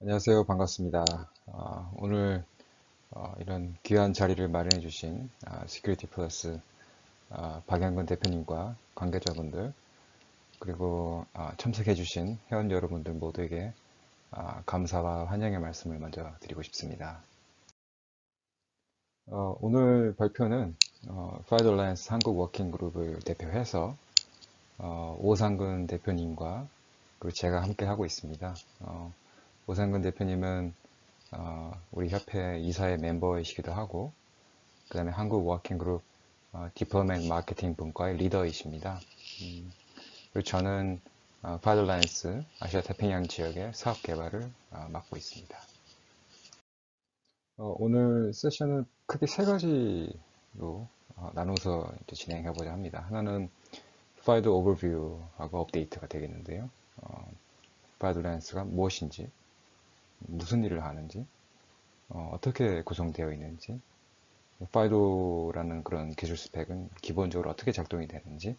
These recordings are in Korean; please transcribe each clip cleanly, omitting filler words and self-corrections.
안녕하세요. 반갑습니다. 오늘 이런 귀한 자리를 마련해 주신 시큐리티 플러스 박양근 대표님과 관계자분들 그리고 참석해 주신 회원 여러분들 모두에게 감사와 환영의 말씀을 먼저 드리고 싶습니다. 오늘 발표는 파이돌라이언스 한국 워킹그룹을 대표해서 오상근 대표님과 그리고 제가 함께 하고 있습니다. 오상근 대표님은 우리 협회 이사의 멤버이시기도 하고, 그 다음에 한국 워킹그룹 디플로맨 마케팅 분과의 리더이십니다. 그리고 저는 파이돌라이언스 아시아 태평양 지역의 사업 개발을 맡고 있습니다. 오늘 세션은 크게 세 가지로 나눠서 진행해 보자 합니다. 하나는 파이드 오버뷰하고 업데이트가 되겠는데요. 파이돌라이언스가 무엇인지, 무슨 일을 하는지, 어떻게 구성되어 있는지, 파이도라는 그런 기술 스펙은 기본적으로 어떻게 작동이 되는지,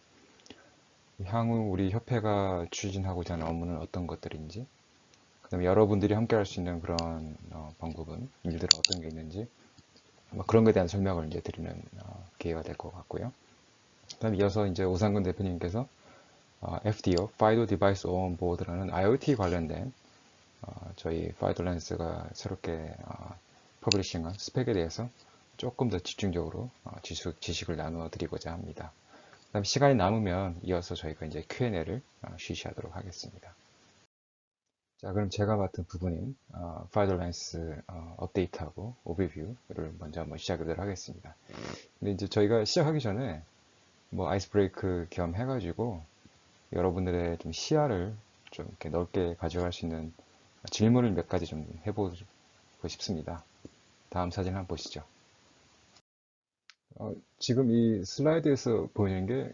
향후 우리 협회가 추진하고자 하는 업무는 어떤 것들인지, 그다음에 여러분들이 함께 할 수 있는 그런 방법은 일들은 어떤 게 있는지, 그런 것에 대한 설명을 이제 드리는 기회가 될 것 같고요. 그다음에 이어서 이제 오상근 대표님께서 FDO, 파이도 디바이스 온 보드라는 IoT 관련된 저희 파이돌랜스가 새롭게 퍼블리싱한 스펙에 대해서 조금 더 집중적으로 지식을 나누어 드리고자 합니다. 그다음 시간이 남으면 이어서 저희가 이제 Q&A를 실시하도록 하겠습니다. 자, 그럼 제가 맡은 부분인 파이돌랜스 업데이트하고 오버뷰를 먼저 한번 시작하도록 하겠습니다. 근데 이제 저희가 시작하기 전에 뭐 아이스 브레이크 겸 해가지고 여러분들의 좀 시야를 좀 이렇게 넓게 가져갈 수 있는 질문을 몇 가지 좀 해보고 싶습니다. 다음 사진 한번 보시죠. 지금 이 슬라이드에서 보이는 게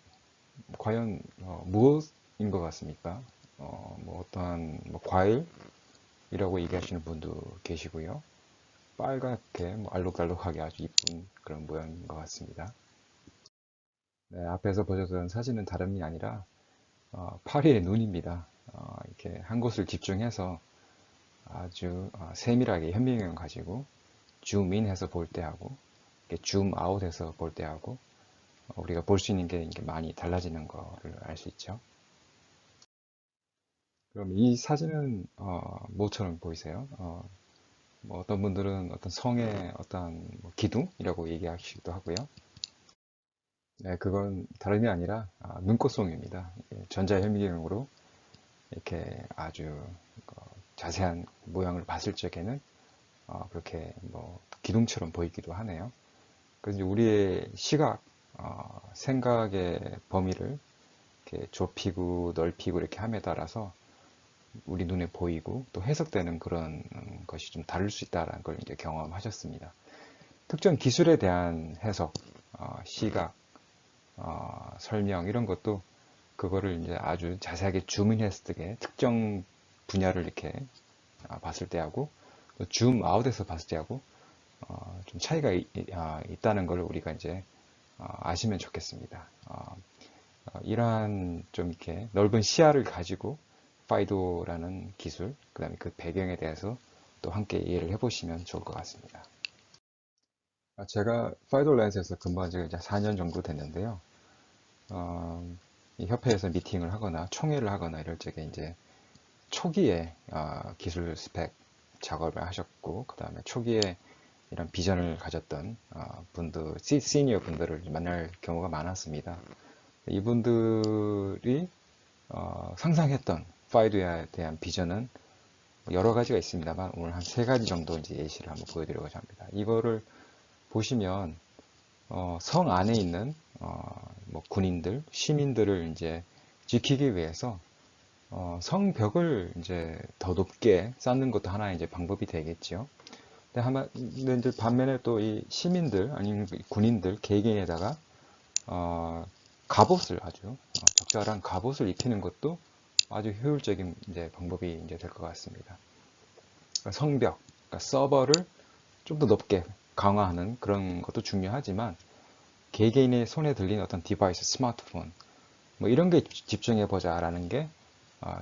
과연 무엇인 것 같습니까? 뭐 어떠한 뭐 과일이라고 얘기하시는 분도 계시고요. 빨갛게 뭐 알록달록하게 아주 이쁜 그런 모양인 것 같습니다. 네, 앞에서 보셨던 사진은 다름이 아니라 파리의 눈입니다. 이렇게 한 곳을 집중해서 아주 세밀하게 현미경을 가지고 줌인해서 볼 때하고 줌아웃해서 볼 때하고 우리가 볼 수 있는 게 많이 달라지는 거를 알 수 있죠. 그럼 이 사진은 뭐처럼 보이세요? 뭐 어떤 분들은 어떤 성의 어떤 뭐 기둥이라고 얘기하시기도 하고요. 네, 그건 다름이 아니라 눈꽃송이입니다. 전자현미경으로 이렇게 아주 자세한 모양을 봤을 적에는 그렇게 뭐 기둥처럼 보이기도 하네요. 그래서 이제 우리의 시각, 생각의 범위를 이렇게 좁히고 넓히고 이렇게 함에 따라서 우리 눈에 보이고 또 해석되는 그런 것이 좀 다를 수 있다는 걸 이제 경험하셨습니다. 특정 기술에 대한 해석, 시각, 설명 이런 것도 그거를 이제 아주 자세하게 줌인했을 때 특정 분야를 이렇게 봤을 때하고 줌 아웃에서 봤을 때하고 좀 차이가 있다는 걸 우리가 이제 아시면 좋겠습니다. 이러한 좀 이렇게 넓은 시야를 가지고 파이도라는 기술, 그 다음에 그 배경에 대해서 또 함께 이해를 해보시면 좋을 것 같습니다. 제가 파이도 랜스에서 근무한 지가 이제 4년 정도 됐는데요. 이 협회에서 미팅을 하거나 총회를 하거나 이럴 적에 이제 초기에 기술 스펙 작업을 하셨고, 그 다음에 초기에 이런 비전을 가졌던 분들, 시니어 분들을 만날 경우가 많았습니다. 이분들이 상상했던 파이드에 대한 비전은 여러 가지가 있습니다만 오늘 한 세 가지 정도 이제 예시를 한번 보여드리고자 합니다. 이거를 보시면 성 안에 있는 뭐 군인들, 시민들을 이제 지키기 위해서 성벽을 이제 더 높게 쌓는 것도 하나의 이제 방법이 되겠죠. 근데 이제 반면에 또 이 시민들 아니면 군인들 개개인에다가 갑옷을 아주 적절한 갑옷을 입히는 것도 아주 효율적인 이제 방법이 이제 될 것 같습니다. 그러니까 성벽, 그러니까 서버를 좀 더 높게 강화하는 그런 것도 중요하지만 개개인의 손에 들린 어떤 디바이스, 스마트폰 뭐 이런 게 집중해 보자라는 게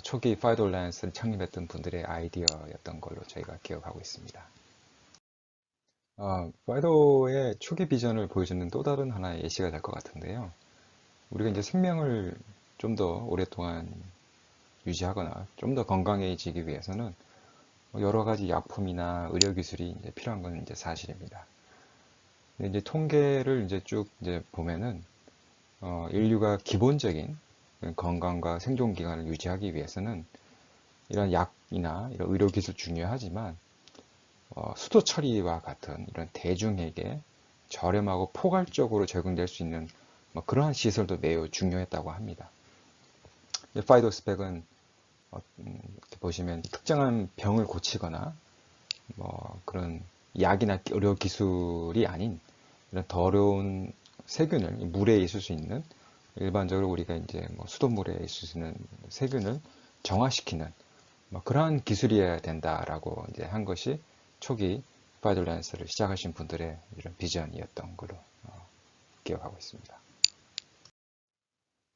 초기 파이돌랜스를 창립했던 분들의 아이디어였던 걸로 저희가 기억하고 있습니다. 파이도의 초기 비전을 보여주는 또 다른 하나의 예시가 될 것 같은데요. 우리가 이제 생명을 좀 더 오랫동안 유지하거나 좀 더 건강해지기 위해서는 여러 가지 약품이나 의료 기술이 이제 필요한 건 이제 사실입니다. 근데 이제 통계를 이제 쭉 이제 보면은 인류가 기본적인 건강과 생존 기간을 유지하기 위해서는 이런 약이나 이런 의료 기술 중요하지만 수도 처리와 같은 이런 대중에게 저렴하고 포괄적으로 적용될 수 있는 그러한 시설도 매우 중요했다고 합니다. 파이도 스펙은 이렇게 보시면 특정한 병을 고치거나 그런 약이나 의료 기술이 아닌 이런 더러운 세균을 물에 있을 수 있는 일반적으로 우리가 이제 수돗물에 있을 수 있는 세균을 정화시키는 그러한 기술이어야 된다라고 이제 한 것이 초기 파이돌랜스를 시작하신 분들의 이런 비전이었던 걸로 기억하고 있습니다.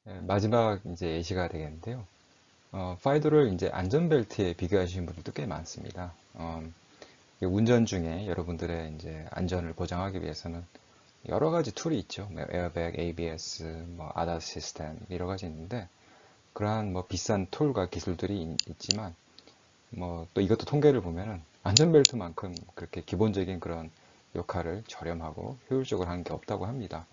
네, 마지막 이제 예시가 되겠는데요. 파이도를 이제 안전벨트에 비교하시는 분들도 꽤 많습니다. 운전 중에 여러분들의 이제 안전을 보장하기 위해서는 여러 가지 툴이 있죠. 에어백, ABS, ADAS 시스템 여러 가지 있는데 그러한 비싼 툴과 기술들이 있지만 또 이것도 통계를 보면은 안전벨트만큼 그렇게 기본적인 그런 역할을 저렴하고 효율적으로 하는 게 없다고 합니다.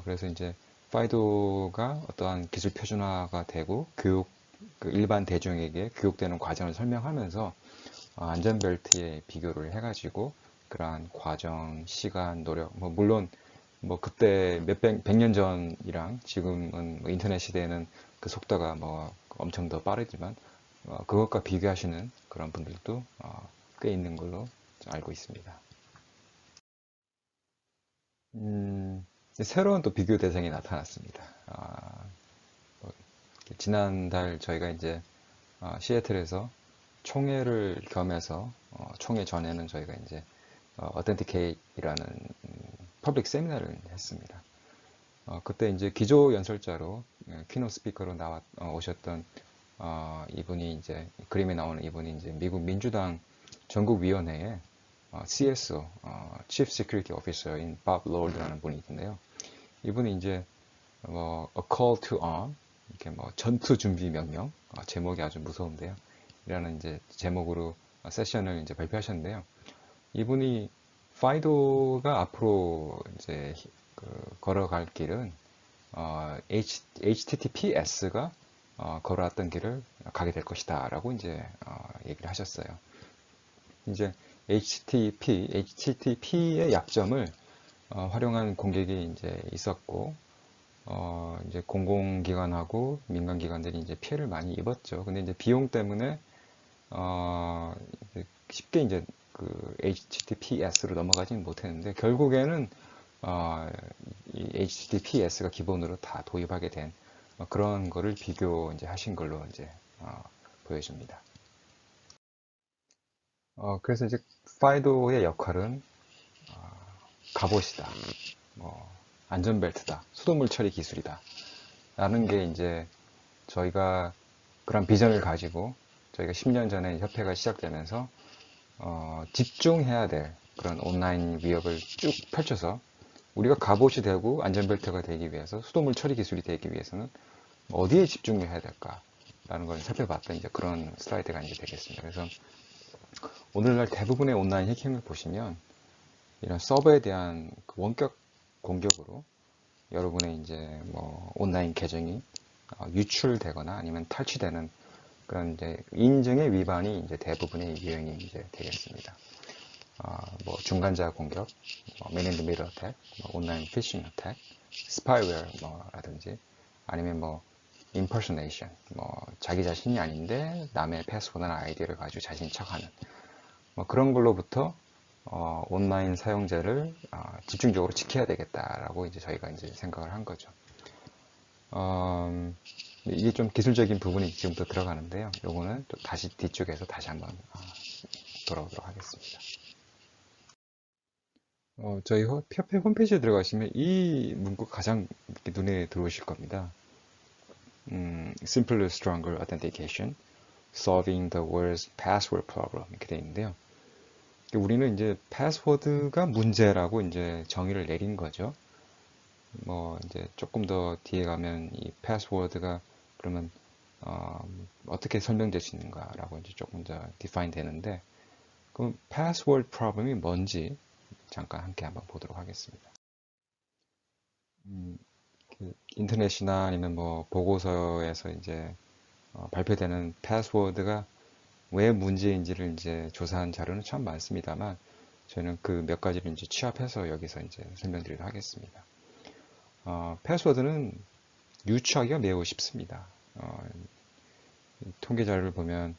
그래서 이제 파이도가 어떠한 기술 표준화가 되고 그 일반 대중에게 교육되는 과정을 설명하면서 안전벨트에 비교를 해가지고 그러한 과정, 시간, 노력, 물론 그때 백 년 전이랑 지금은 인터넷 시대에는 그 속도가 엄청 더 빠르지만 그것과 비교하시는 그런 분들도 꽤 있는 걸로 알고 있습니다. 새로운 또 비교 대상이 나타났습니다. 지난달 저희가 이제 시애틀에서 총회를 겸해서 총회 전에는 저희가 이제 어텐티케이트라는 퍼블릭 세미나를 했습니다. 그때 이제 기조 연설자로 키노 스피커로 오셨던 이분이 이제 그림에 나오는 이분이 이제 미국 민주당 전국위원회의 CSO, Chief Security Officer인 밥 로드라는 분이 있는데요. 이분이 이제 A Call to Arm, 이렇게 전투 준비 명령, 제목이 아주 무서운데요. 이라는 이제 제목으로 세션을 이제 발표하셨는데요. 이분이 파이도가 앞으로 이제 걸어갈 길은 HTTPS가 걸어왔던 길을 가게 될 것이다 라고 이제 얘기를 하셨어요. 이제 HTTP의 약점을 활용한 공격이 이제 있었고 이제 공공기관하고 민간기관들이 이제 피해를 많이 입었죠. 근데 이제 비용 때문에 쉽게 이제 그 HTTPS로 넘어가지는 못했는데 결국에는 이 HTTPS가 기본으로 다 도입하게 된 그런 거를 비교 이제 하신 걸로 이제 보여집니다. 그래서 이제 파이도의 역할은 갑옷이다, 안전벨트다, 수돗물 처리 기술이다 라는 게 이제 저희가 그런 비전을 가지고 저희가 10년 전에 협회가 시작되면서 집중해야 될 그런 온라인 위협을 쭉 펼쳐서 우리가 갑옷이 되고 안전벨트가 되기 위해서 수돗물 처리 기술이 되기 위해서는 어디에 집중을 해야 될까라는 걸 살펴봤던 이제 그런 슬라이드가 이제 되겠습니다. 그래서 오늘날 대부분의 온라인 해킹을 보시면 이런 서버에 대한 그 원격 공격으로 여러분의 이제 온라인 계정이 유출되거나 아니면 탈취되는 그런 이제 인증의 위반이 이제 대부분의 유형이 이제 되겠습니다. 중간자 공격, 맨 인더 미들 어택, 온라인 피싱 어택, 스파이웨어라든지 아니면 impersonation, 자기 자신이 아닌데 남의 패스워드나 아이디를 가지고 자신 척하는 그런 걸로부터 온라인 사용자를 집중적으로 지켜야 되겠다라고 이제 저희가 이제 생각을 한 거죠. 이게 좀 기술적인 부분이 지금부터 들어가는데요. 요거는 또 다시 뒤쪽에서 다시 한번 돌아오도록 하겠습니다. 저희 협회 홈페이지에 들어가시면 이 문구 가장 눈에 들어오실 겁니다. simpler, stronger authentication, solving the world's password problem 이렇게 돼 있는데요. 우리는 이제 패스워드가 문제라고 이제 정의를 내린 거죠. 뭐 이제 조금 더 뒤에 가면 이 패스워드가 그러면 어떻게 설명될 수 있는가라고 이제 조금 더 디파인 되는데, 그럼 패스워드 프로블럼이 뭔지 잠깐 함께 한번 보도록 하겠습니다. 그 인터넷이나 아니면 뭐 보고서에서 이제 발표되는 패스워드가 왜 문제인지를 이제 조사한 자료는 참 많습니다만, 저희는 그 몇 가지를 이제 취합해서 여기서 이제 설명드리도록 하겠습니다. 패스워드는 유추하기가 매우 쉽습니다. 통계 자료를 보면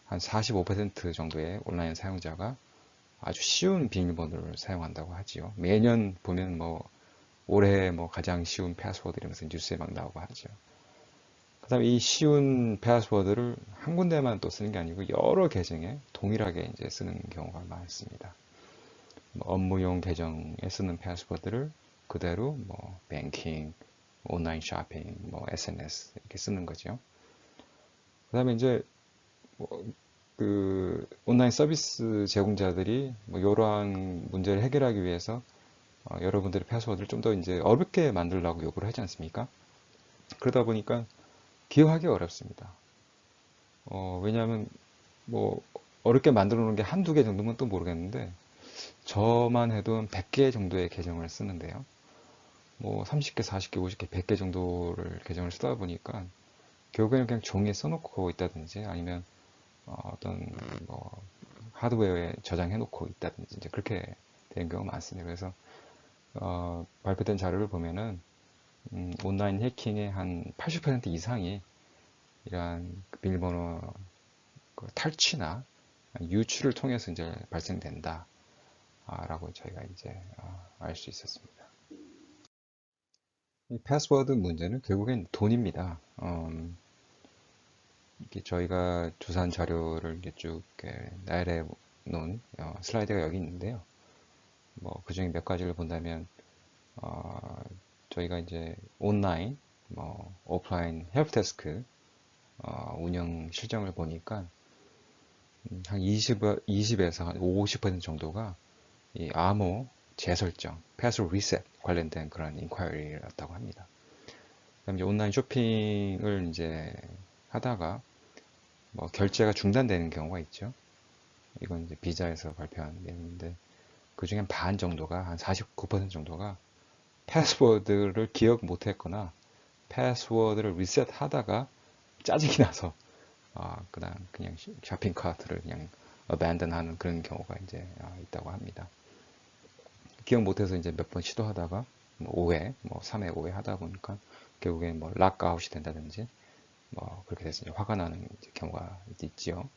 한 45% 정도의 온라인 사용자가 아주 쉬운 비밀번호를 사용한다고 하지요. 매년 보면 뭐 올해 뭐 가장 쉬운 패스워드 이러면서 뉴스에 막 나오고 하죠. 그다음에 이 쉬운 패스워드를 한 군데만 또 쓰는 게 아니고 여러 계정에 동일하게 이제 쓰는 경우가 많습니다. 뭐 업무용 계정에 쓰는 패스워드를 그대로 뭐 뱅킹, 온라인 쇼핑, 뭐 SNS 이렇게 쓰는 거죠. 그다음에 이제 그 온라인 서비스 제공자들이 뭐 이러한 문제를 해결하기 위해서 여러분들의 패스워드를 좀 더 이제 어렵게 만들라고 요구를 하지 않습니까? 그러다 보니까 기억하기 어렵습니다. 왜냐하면 뭐 어렵게 만들어 놓은 게 한두 개 정도면 또 모르겠는데, 저만 해도 100개 정도의 계정을 쓰는데요. 뭐 30개, 40개, 50개, 100개 정도를 계정을 쓰다 보니까 결국에는 그냥 종이에 써놓고 있다든지 아니면 어떤 뭐 하드웨어에 저장해 놓고 있다든지 이제 그렇게 되는 경우가 많습니다. 그래서 발표된 자료를 보면은 온라인 해킹의 한 80% 이상이 이러한 그 비밀번호 그 탈취나 유출을 통해서 이제 발생된다. 라고 저희가 이제 알 수 있었습니다. 이 패스워드 문제는 결국엔 돈입니다. 이렇게 저희가 조사한 자료를 이렇게 쭉 나열해 놓은 슬라이드가 여기 있는데요. 뭐 그중에 몇 가지를 본다면 저희가 이제 온라인, 뭐 오프라인 헬프데스크 운영 실정을 보니까 한 20에서 한 50% 정도가 이 암호 재설정, 패스워드 리셋 관련된 그런 인콰이리였다고 합니다. 그다음에 이제 온라인 쇼핑을 이제 하다가 뭐 결제가 중단되는 경우가 있죠. 이건 이제 비자에서 발표한 내용인데, 그 중에 반 정도가 한 49% 정도가 패스워드를 기억 못했거나 패스워드를 리셋하다가 짜증이 나서 그냥 쇼핑 카트를 그냥 abandon하는 그런 경우가 이제 있다고 합니다. 기억 못해서 이제 몇 번 시도하다가 뭐 5회, 뭐 3회, 5회 하다 보니까 결국에 뭐 락아웃이 된다든지 뭐 그렇게 돼서 이제 화가 나는 이제 경우가 있지요.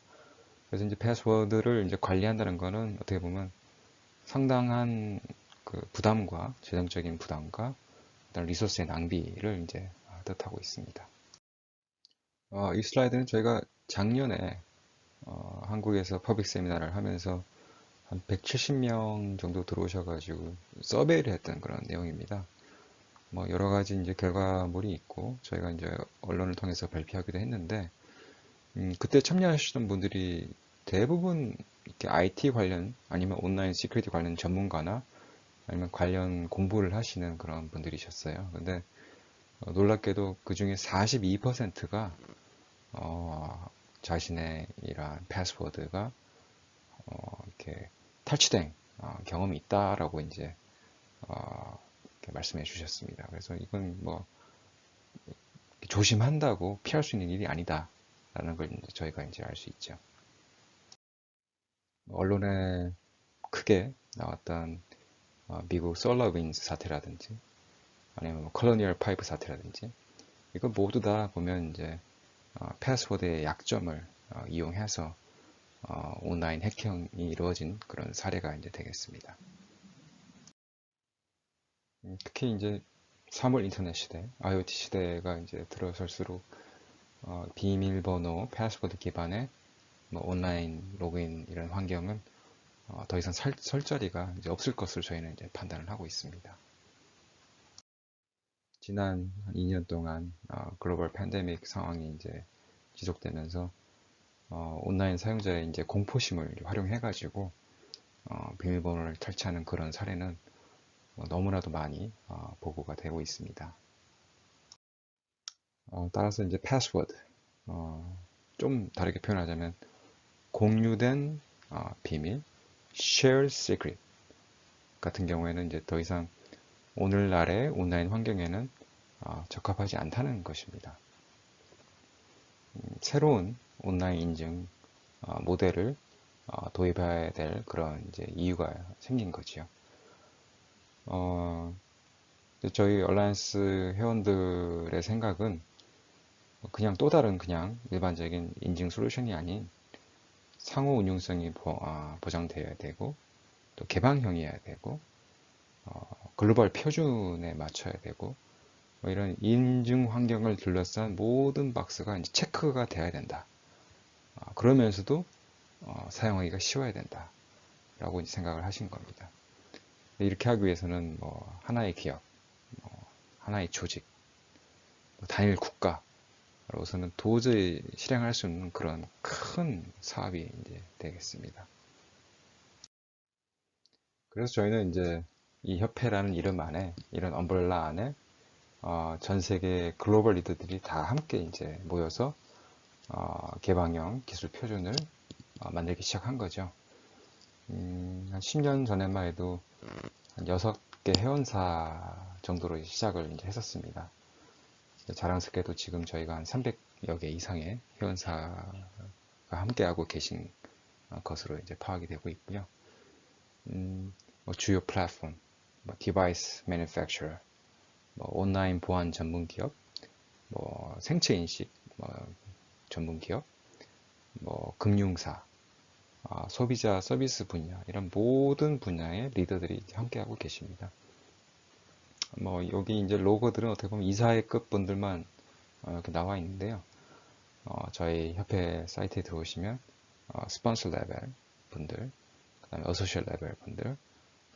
그래서 이제 패스워드를 이제 관리한다는 거는 어떻게 보면 상당한 그 부담과 재정적인 부담과 어떤 리소스의 낭비를 이제 뜻하고 있습니다. 이 슬라이드는 저희가 작년에 한국에서 퍼블릭 세미나를 하면서 한 170명 정도 들어오셔가지고 서베이를 했던 그런 내용입니다. 뭐 여러 가지 이제 결과물이 있고 저희가 이제 언론을 통해서 발표하기도 했는데, 그때 참여하시던 분들이 대부분 이렇게 IT 관련 아니면 온라인 시큐리티 관련 전문가나 아니면 관련 공부를 하시는 그런 분들이셨어요. 근데 놀랍게도 그 중에 42%가 자신의 이러한 패스워드가 이렇게 탈취된 경험이 있다라고 이제 이렇게 말씀해 주셨습니다. 그래서 이건 뭐 조심한다고 피할 수 있는 일이 아니다라는 걸 이제 저희가 이제 알 수 있죠. 언론에 크게 나왔던 미국 솔라윈스 사태라든지 아니면 뭐 컬로니얼 파이프 사태라든지, 이거 모두 다 보면 이제 패스워드의 약점을 이용해서 온라인 해킹이 이루어진 그런 사례가 이제 되겠습니다. 특히 이제 3월 인터넷 시대, IoT 시대가 이제 들어설수록 비밀번호, 패스워드 기반의 뭐 온라인 로그인 이런 환경은 더 이상 설 자리가 이제 없을 것으로 저희는 이제 판단을 하고 있습니다. 지난 한 2년 동안 글로벌 팬데믹 상황이 이제 지속되면서 온라인 사용자의 이제 공포심을 활용해가지고 비밀번호를 탈취하는 그런 사례는 너무나도 많이 보고가 되고 있습니다. 따라서 이제 패스워드, 좀 다르게 표현하자면 공유된 비밀, shared secret 같은 경우에는 이제 더 이상 오늘날의 온라인 환경에는 적합하지 않다는 것입니다. 새로운 온라인 인증 모델을 도입해야 될 그런 이제 이유가 생긴 거지요. 저희 얼라이언스 회원들의 생각은 그냥 또 다른 그냥 일반적인 인증 솔루션이 아닌 상호 운용성이 보장되어야 되고 또 개방형이어야 되고 글로벌 표준에 맞춰야 되고 뭐 이런 인증 환경을 둘러싼 모든 박스가 이제 체크가 돼야 된다. 그러면서도 사용하기가 쉬워야 된다. 라고 생각을 하신 겁니다. 이렇게 하기 위해서는 뭐 하나의 기업, 하나의 조직, 단일 국가로서는 도저히 실행할 수 없는 그런 큰 사업이 이제 되겠습니다. 그래서 저희는 이제 이 협회라는 이름 안에, 이런 엄브렐라 안에 전 세계 글로벌 리더들이 다 함께 이제 모여서 개방형 기술 표준을 만들기 시작한 거죠. 한 10년 전에만 해도 한 6개 회원사 정도로 시작을 이제 했었습니다. 자랑스럽게도 지금 저희가 한 300여 개 이상의 회원사가 함께하고 계신 것으로 이제 파악이 되고 있고요. 뭐 주요 플랫폼, 뭐 디바이스 매니팩처러, 뭐 온라인 보안 전문 기업, 뭐 생체 인식 전문 기업, 뭐 금융사, 소비자 서비스 분야 이런 모든 분야의 리더들이 함께하고 계십니다. 뭐 여기 이제 로고들은 어떻게 보면 이사회급 분들만 이렇게 나와 있는데요. 저희 협회 사이트에 들어오시면 스폰서 레벨 분들, 그다음에 어소시얼 레벨 분들,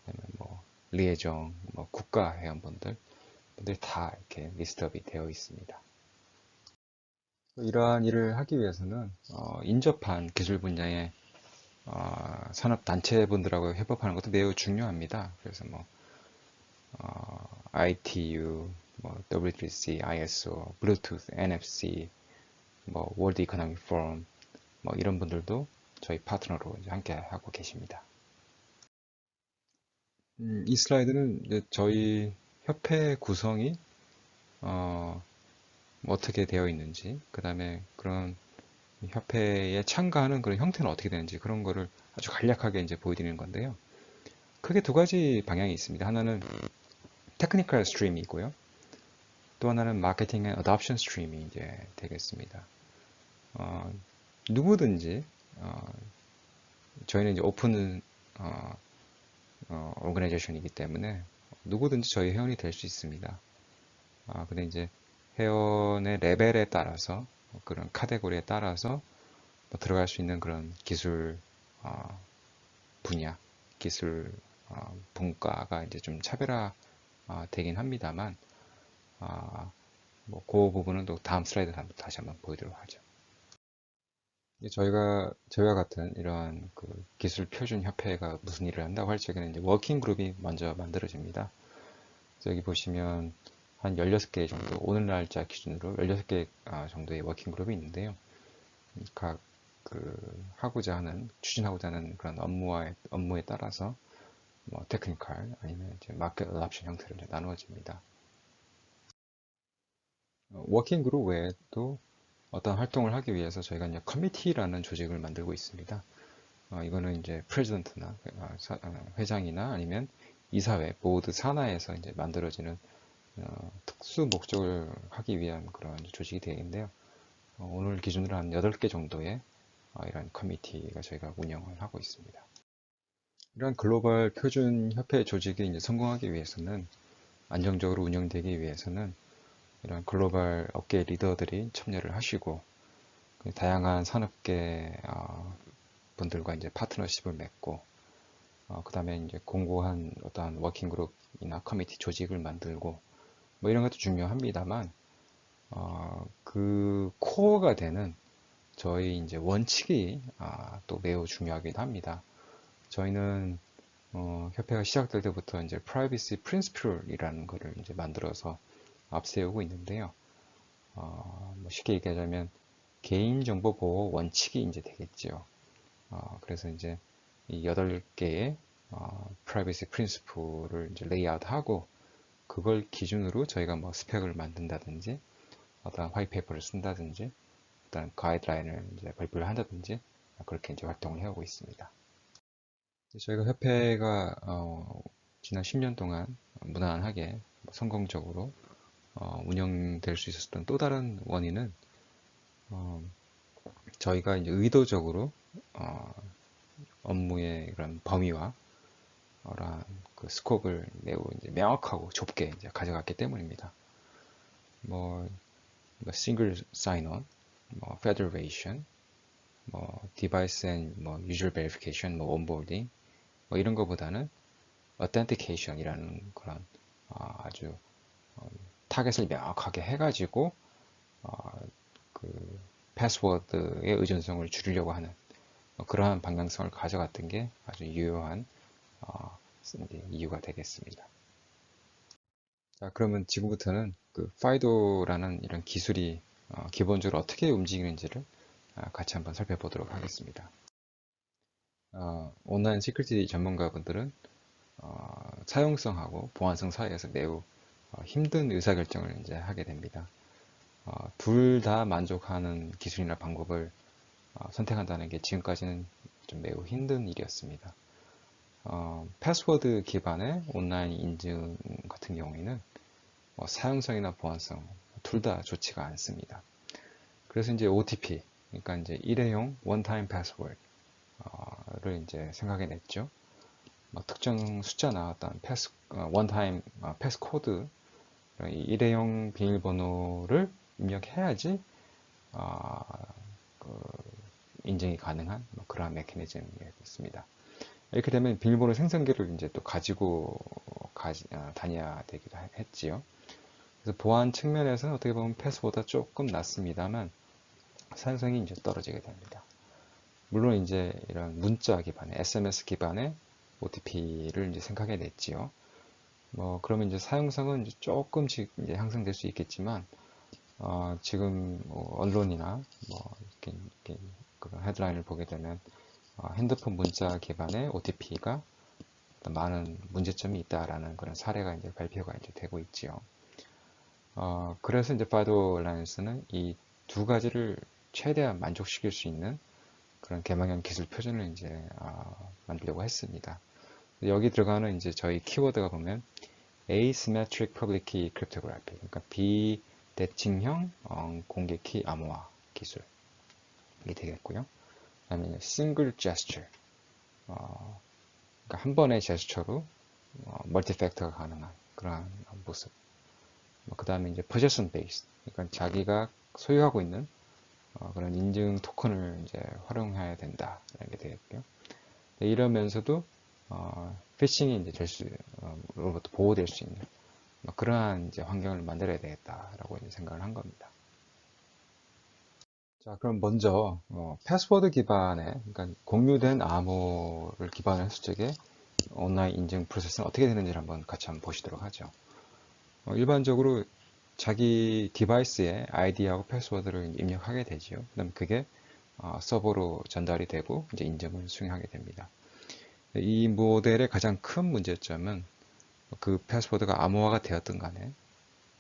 그다음에 뭐 리에정, 뭐 국가 회원분들 분들이 다 이렇게 리스트업이 되어 있습니다. 이러한 일을 하기 위해서는 인접한 기술 분야의 산업 단체 분들하고 협업하는 것도 매우 중요합니다. 그래서 뭐 ITU, 뭐 W3C, ISO, Bluetooth, NFC, 뭐 월드 이코노믹 포럼, 뭐 이런 분들도 저희 파트너로 이제 함께 하고 계십니다. 이 슬라이드는 이제 저희 협회 구성이 뭐 어떻게 되어 있는지, 그 다음에 그런 협회에 참가하는 그런 형태는 어떻게 되는지 그런 거를 아주 간략하게 이제 보여드리는 건데요. 크게 두 가지 방향이 있습니다. 하나는 테크니컬 스트림이고요. 또 하나는 마케팅 앤 어답션 스트림이 이제 되겠습니다. 누구든지 저희는 이제 오픈 오르가나이제이션이기 때문에 누구든지 저희 회원이 될 수 있습니다. 근데 이제 회원의 레벨에 따라서 그런 카테고리에 따라서 뭐 들어갈 수 있는 그런 기술 분야, 기술 분과가 이제 좀 차별화 되긴 합니다만 뭐 그 부분은 또 다음 슬라이드 다시 한번 보여드리도록 하죠. 저희와 같은 이러한 그 기술 표준 협회가 무슨 일을 한다고 할 적에는 이제 워킹 그룹이 먼저 만들어집니다. 여기 보시면 한 16개 정도, 오늘 날짜 기준으로 16개 정도의 워킹 그룹이 있는데요. 각 추진하고자 하는 그런 업무에 따라서 뭐 테크니컬 아니면 이제 마켓 어답션 형태로 나누어집니다. 워킹 그룹 외에도 어떤 활동을 하기 위해서 저희가 이제 커미티라는 조직을 만들고 있습니다. 이거는 이제 프레지던트나 회장이나 아니면 이사회, 보드 산하에서 이제 만들어지는 특수 목적을 하기 위한 그런 조직이 되겠는데요. 오늘 기준으로 한 8개 정도의 이런 커미티가 저희가 운영을 하고 있습니다. 이런 글로벌 표준 협회 조직이 이제 성공하기 위해서는 안정적으로 운영되기 위해서는 이런 글로벌 업계 리더들이 참여를 하시고 다양한 산업계 분들과 이제 파트너십을 맺고 그 다음에 이제 공고한 어떠한 워킹 그룹이나 커미티 조직을 만들고 뭐 이런 것도 중요합니다만, 그 코어가 되는 저희 이제 원칙이 또 매우 중요하기도 합니다. 저희는 협회가 시작될 때부터 이제 Privacy Principle이라는 거를 이제 만들어서 앞세우고 있는데요. 뭐 쉽게 얘기하자면 개인정보 보호 원칙이 이제 되겠지요. 그래서 이제 이 8개의 Privacy Principle을 이제 레이아웃하고 그걸 기준으로 저희가 뭐 스펙을 만든다든지 어떤 화이트페이퍼를 쓴다든지 어떤 가이드라인을 이제 발표를 한다든지 그렇게 이제 활동을 해오고 있습니다. 저희가 협회가 지난 10년 동안 무난하게 성공적으로 운영될 수 있었던 또 다른 원인은 어, 저희가 이제 의도적으로 업무의 그런 범위와 그런 그 스코프를 매우 이제 명확하고 좁게 이제 가져갔기 때문입니다. 뭐, 싱글 사인온, 뭐 페더레이션, 뭐 디바이스 앤 뭐 유저 베리피케이션, 뭐 온보딩, 뭐 이런 거보다는 authentication이라는 그런 아주 타겟을 명확하게 해가지고 그 패스워드의 의존성을 줄이려고 하는 그러한 방향성을 가져갔던 게 아주 유효한 이유가 되겠습니다. 자, 그러면 지금부터는 그 파이도라는 이런 기술이 기본적으로 어떻게 움직이는지를 같이 한번 살펴보도록 하겠습니다. 온라인 시큐리티 전문가분들은 사용성하고 보안성 사이에서 매우 힘든 의사결정을 이제 하게 됩니다. 둘 다 만족하는 기술이나 방법을 선택한다는 게 지금까지는 좀 매우 힘든 일이었습니다. 패스워드 기반의 온라인 인증 같은 경우에는 사용성이나 보안성 둘 다 좋지가 않습니다. 그래서 이제 OTP, 그러니까 이제 일회용 원타임 패스워드를 이제 생각해 냈죠. 특정 숫자나 어떤 원타임 패스 코드, 일회용 비밀번호를 입력해야지 그 인증이 가능한 그러한 메커니즘이었습니다. 이렇게 되면 비밀번호 생성기를 이제 또 가지고 다녀야 되기도 했지요. 그래서 보안 측면에서는 어떻게 보면 패스보다 조금 낫습니다만 사용성이 이제 떨어지게 됩니다. 물론 이제 이런 문자 기반의 SMS 기반의 OTP를 이제 생각해 냈지요. 그러면 이제 사용성은 이제 조금씩 이제 향상될 수 있겠지만 지금 언론이나 이렇게 그런 헤드라인을 보게 되면 핸드폰 문자 기반의 OTP가 많은 문제점이 있다라는 그런 사례가 이제 발표가 이제 되고 있지요. 그래서 이제 파이도 얼라이언스는 이 두 가지를 최대한 만족시킬 수 있는 그런 개방형 기술 표준을 이제 만들려고 했습니다. 여기 들어가는 이제 저희 키워드가 보면 Asymmetric Public Key Cryptography, 그러니까 비대칭형 공개 키 암호화 기술이 되겠고요. 그다음에 Single Gesture, 그러니까 한 번의 제스처로 멀티팩터가 가능한 그러한 모습. 그 다음에 이제 Possession Based, 그러니까 자기가 소유하고 있는 그런 인증 토큰을 이제 활용해야 된다라는 게 되겠고요. 이러면서도 피싱이 이제 로부터 보호될 수 있는 그러한 이제 환경을 만들어야 되겠다라고 이제 생각을 한 겁니다. 자, 그럼 먼저 패스워드 기반의, 그러니까 공유된 암호를 기반으로 했을 적에 온라인 인증 프로세스는 어떻게 되는지를 한번 같이 한번 보시도록 하죠. 일반적으로 자기 디바이스에 아이디하고 패스워드를 입력하게 되지요. 그다음 그게 서버로 전달이 되고 이제 인증을 수행하게 됩니다. 이 모델의 가장 큰 문제점은 그 패스워드가 암호화가 되었든 간에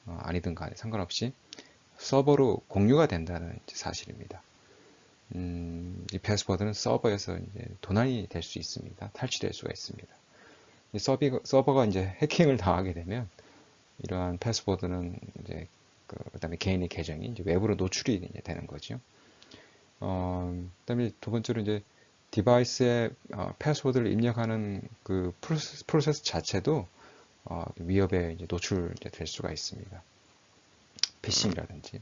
아니든 간에 상관없이 서버로 공유가 된다는 사실입니다. 이 패스워드는 서버에서 이제 도난이 될 수 있습니다. 탈취될 수가 있습니다. 서버가 이제 해킹을 당하게 되면 이러한 패스워드는 이제 그다음에 개인의 계정이 이제 외부로 노출이 이제 되는 거죠. 그다음에 두 번째로 이제 디바이스에 패스워드를 입력하는 그 프로세스 자체도 위협에 이제 노출될 수가 있습니다. 피싱이라든지,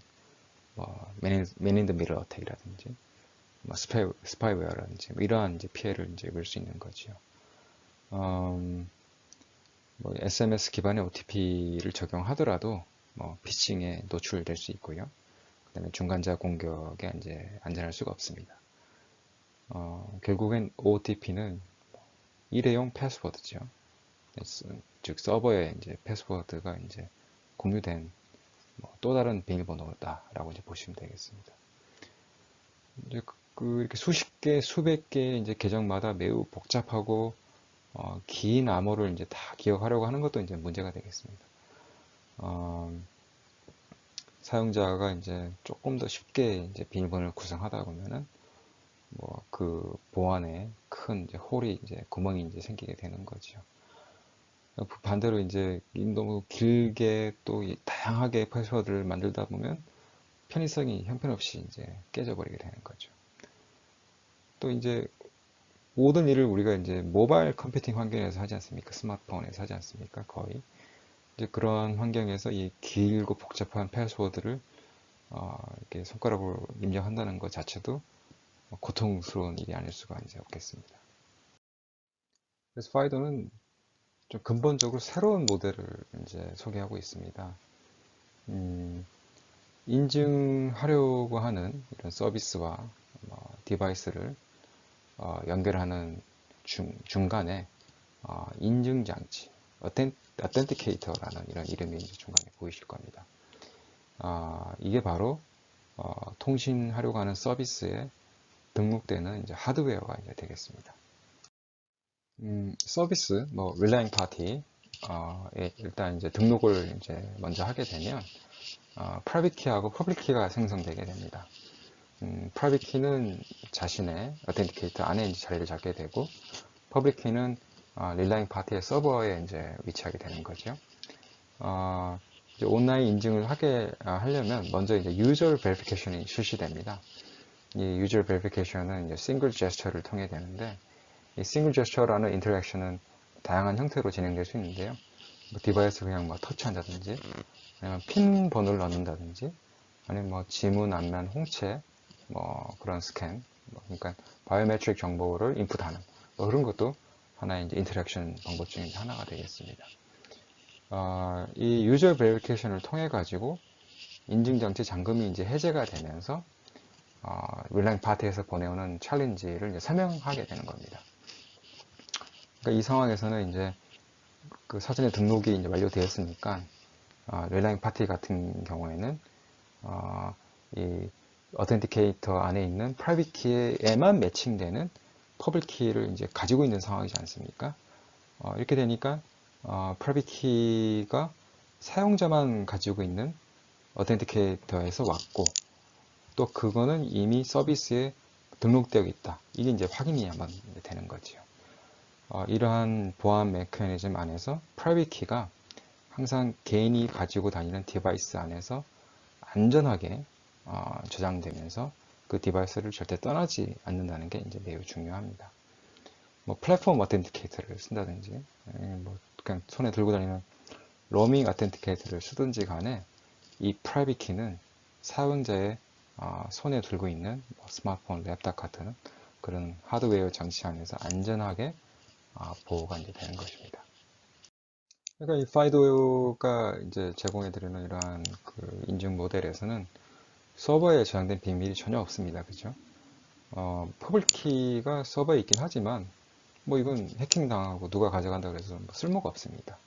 맨인 더 미러 어택이라든지, 스파이웨어라든지 이러한 이제 피해를 이제 입을 수 있는 거죠. 뭐 SMS 기반의 OTP를 적용하더라도 뭐 피싱에 노출될 수 있고요. 그다음에 중간자 공격에 이제 안전할 수가 없습니다. 결국엔 OTP는 일회용 패스워드죠. 즉 서버에 이제 패스워드가 이제 공유된 뭐또 다른 비밀번호다라고 이제 보시면 되겠습니다. 이제 이렇게 수십 개, 수백 개 이제 계정마다 매우 복잡하고 긴 암호를 이제 다 기억하려고 하는 것도 이제 문제가 되겠습니다. 사용자가 이제 조금 더 쉽게 이제 비밀번호를 구성하다 보면은 뭐 그 보안에 큰 이제 홀이 이제 구멍이 이제 생기게 되는 거죠. 반대로 이제 너무 길게 또 다양하게 패스워드를 만들다 보면 편의성이 형편없이 이제 깨져버리게 되는 거죠. 또 이제 모든 일을 우리가 이제 모바일 컴퓨팅 환경에서 하지 않습니까? 스마트폰에서 하지 않습니까? 거의. 이제 그런 환경에서 이 길고 복잡한 패스워드를 이렇게 손가락으로 입력한다는 것 자체도 고통스러운 일이 아닐 수가 이제 없겠습니다. 그래서 파이도는 좀 근본적으로 새로운 모델을 이제 소개하고 있습니다. 인증하려고 하는 이런 서비스와 디바이스를 연결하는 중간에 인증장치, 어텐티케이터라는 이런 이름이 중간에 보이실 겁니다. 이게 바로 통신하려고 하는 서비스에 등록되는 이제 하드웨어가 이제 되겠습니다. 서비스, 뭐 릴레잉 파티, 일단 이제 등록을 이제 먼저 하게 되면 프라이빗 키하고 퍼블릭 키가 생성되게 됩니다. 프라이빗 키는 자신의 어텐티케이터 안에 이제 자리를 잡게 되고, 퍼블릭 키는 릴레잉 파티의 서버에 이제 위치하게 되는 거죠. 이제 온라인 인증을 하려면 먼저 이제 유저 베리피케이션이 실시됩니다. 이 유저 베리피케이션은 이제 싱글 제스처를 통해 되는데, 이 싱글 제스처라는 인터랙션은 다양한 형태로 진행될 수 있는데요. 뭐 디바이스 그냥 뭐 터치한다든지, 아니면 핀 번호를 넣는다든지, 아니면 뭐 지문, 안면, 홍채, 뭐 그런 스캔, 그러니까 바이오메트릭 정보를 인풋하는 뭐 그런 것도 하나의 이제 인터랙션 방법 중에 하나가 되겠습니다. 이 유저 베리피케이션을 통해 가지고 인증장치 잠금이 이제 해제가 되면서 릴레잉 파티에서 보내오는 챌린지를 이제 설명하게 되는 겁니다. 그러니까 이 상황에서는 이제 그 사전에 등록이 이제 완료되었으니까 릴레잉 파티 같은 경우에는 이 어텐티케이터 안에 있는 프라이빗 키에만 매칭되는 퍼블릭 키를 이제 가지고 있는 상황이지 않습니까? 이렇게 되니까 프라이빗 키가 사용자만 가지고 있는 어텐티케이터에서 왔고, 또 그거는 이미 서비스에 등록되어 있다. 이게 이제 확인이 한번 되는 거죠. 이러한 보안 메커니즘 안에서 프라이빗 키가 항상 개인이 가지고 다니는 디바이스 안에서 안전하게 저장되면서 그 디바이스를 절대 떠나지 않는다는 게 이제 매우 중요합니다. 뭐 플랫폼 어텐티케이터를 쓴다든지, 뭐 그냥 손에 들고 다니는 로밍 어텐티케이터를 쓰든지 간에 이 프라이빗 키는 사용자의 손에 들고 있는 스마트폰, 랩탑 같은 그런 하드웨어 장치 안에서 안전하게 보호가 이제 되는 것입니다. 그러니까 이 파이도가 이제 제공해드리는 이러한 그 인증 모델에서는 서버에 저장된 비밀이 전혀 없습니다. 그죠? 퍼블키가 서버에 있긴 하지만 뭐 이건 해킹 당하고 누가 가져간다 그래서 뭐 쓸모가 없습니다.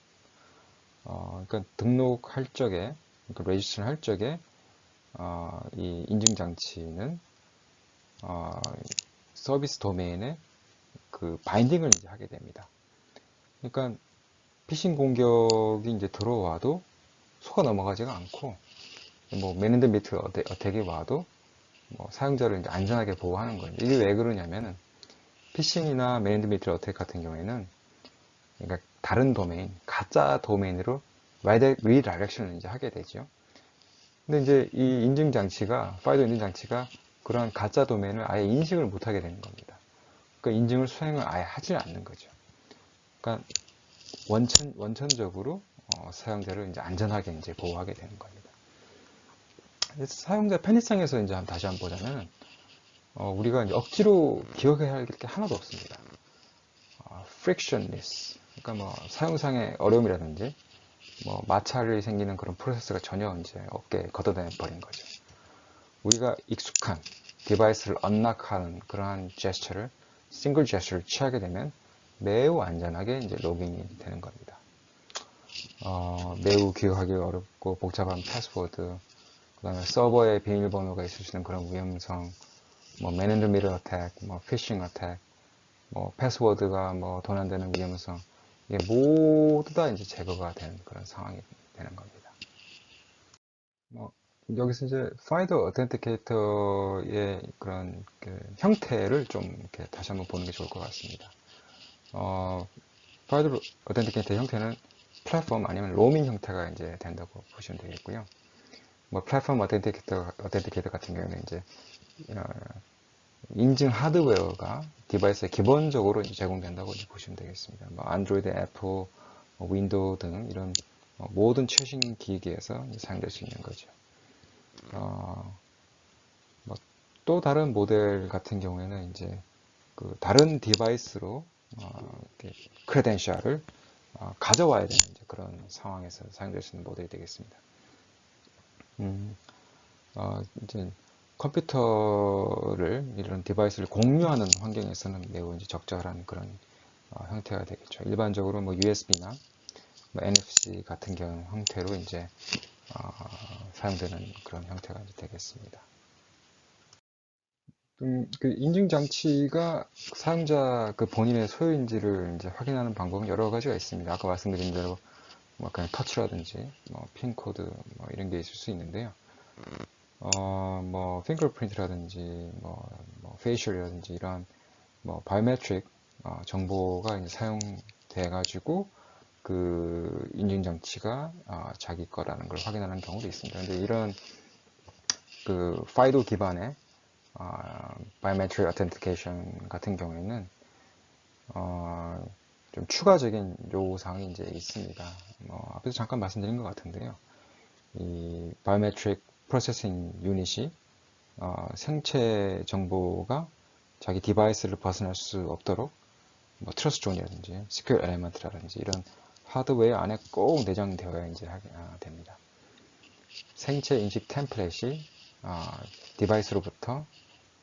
그러니까 등록할 적에, 그러니까 레지스트를 할 적에 이 인증 장치는 서비스 도메인에 그 바인딩을 이제 하게 됩니다. 그러니까 피싱 공격이 이제 들어와도 속아 넘어가지가 않고, 뭐 맨인더 미트 어택이 와도 뭐 사용자를 이제 안전하게 보호하는 거예요. 이게 왜 그러냐면은 피싱이나 맨인더 미트 어택 같은 경우에는 그러니까 다른 도메인, 가짜 도메인으로 리다이렉션을 이제 하게 되죠. 근데 이제 이 인증 장치가, 파이도 인증 장치가 그러한 가짜 도메인을 아예 인식을 못하게 되는 겁니다. 그러니까 인증을 수행을 아예 하지 않는 거죠. 그러니까 원천적으로 사용자를 이제 안전하게 이제 보호하게 되는 겁니다. 그래서 사용자 편의성에서 이제 다시 한번 보자면 우리가 이제 억지로 기억해야 할 게 하나도 없습니다. frictionless, 그러니까 뭐 사용상의 어려움이라든지 뭐 마찰이 생기는 그런 프로세스가 전혀 이제 없게 걷어내 버린 거죠. 우리가 익숙한 디바이스를 언락하는 그러한 제스처를 싱글 제스처를 취하게 되면 매우 안전하게 이제 로그인이 되는 겁니다. 매우 기억하기 어렵고 복잡한 패스워드, 그 다음에 서버에 비밀번호가 있을 수 있는 그런 위험성, 뭐 man in the middle attack, 뭐 피싱 어택, 뭐 패스워드가 뭐 도난되는 위험성, 이게 모두 다 이제 제거가 되는 그런 상황이 되는 겁니다. 뭐 여기서 이제 파이더 어텐티케이터의 그런 그 형태를 좀 이렇게 다시 한번 보는 게 좋을 것 같습니다. 파이더 어텐티케이터 형태는 플랫폼 아니면 로밍 형태가 이제 된다고 보시면 되겠고요. 뭐 플랫폼 어텐티케이터 같은 경우는 이제 인증 하드웨어가 디바이스에 기본적으로 이제 제공된다고 이제 보시면 되겠습니다. 뭐 안드로이드, 애플, 윈도우 등 이런 모든 최신 기기에서 사용될 수 있는 거죠. 또 다른 모델 같은 경우에는 이제 그 다른 디바이스로 크레덴셜을 가져와야 되는 그런 상황에서 사용될 수 있는 모델이 되겠습니다. 이제 컴퓨터를 이런 디바이스를 공유하는 환경에서는 매우 이제 적절한 그런 형태가 되겠죠. 일반적으로 뭐 USB나 뭐 NFC 같은 경우 형태로 이제 사용되는 그런 형태가 이제 되겠습니다. 그 인증 장치가 사용자 그 본인의 소유인지를 이제 확인하는 방법은 여러 가지가 있습니다. 아까 말씀드린 대로 뭐 그냥 터치라든지 뭐 핀 코드 뭐 이런 게 있을 수 있는데요. 뭐 핑거프린트라든지 뭐 페이셜이라든지 이런 뭐 바이오메트릭 정보가 이제 사용돼 가지고 그 인증 장치가 자기 거라는 걸 확인하는 경우도 있습니다. 근데 이런 그 파이도 기반의 바이오메트릭 어텐티케이션 같은 경우에는 좀 추가적인 요구사항이 이제 있습니다. 앞에서 잠깐 말씀드린 것 같은데요. 이 바이오메트릭 프로세싱 유닛이 생체 정보가 자기 디바이스를 벗어날 수 없도록 뭐 트러스트 존이라든지 시큐어 엘리먼트라든지 이런 하드웨어 안에 꼭 내장되어야 이제 하게 됩니다. 생체 인식 템플릿이 디바이스로부터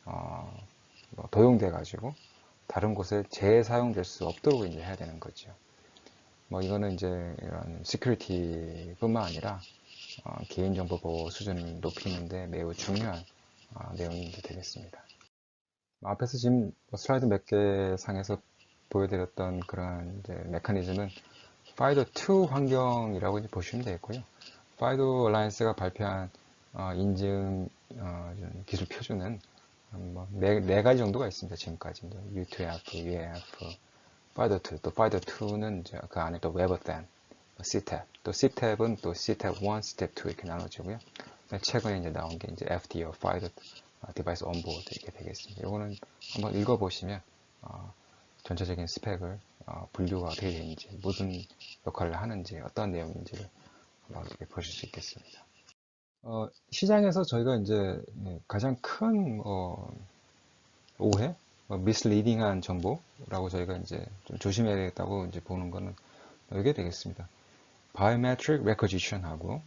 뭐 도용돼 가지고 다른 곳에 재사용될 수 없도록 이제 해야 되는 거죠. 뭐 이거는 이제 이런 시큐리티뿐만 아니라 개인정보 보호 수준을 높이는데 매우 중요한 내용이 되겠습니다. 앞에서 지금 슬라이드 몇 개 상에서 보여드렸던 그런 이제 메커니즘은 파이더2 환경이라고 이제 보시면 되겠고요. 파이더 얼라이언스가 발표한 인증 기술 표준은 뭐 네 가지 정도가 있습니다. 지금까지 U2F, UAF, 파이더2, 또 파이더2는 이제 그 안에 또 웨버댐, CTAP, 또 CTAP은 또 CTAP 1, CTAP 2 이렇게 나눠지고요. 최근에 이제 나온 게 이제 FDO, 파이더 디바이스 온보드 이렇게 되겠습니다. 이거는 한번 읽어보시면 전체적인 스펙을 분류가 어떻게 되는지, 무슨 역할을 하는지, 어떤 내용인지를 한번 이렇게 보실 수 있겠습니다. 시장에서 저희가 이제 가장 큰 오해, 미스리딩한 정보라고 저희가 이제 좀 조심해야 되겠다고 이제 보는 거는 이게 되겠습니다. 바이오메트릭 레코지션하고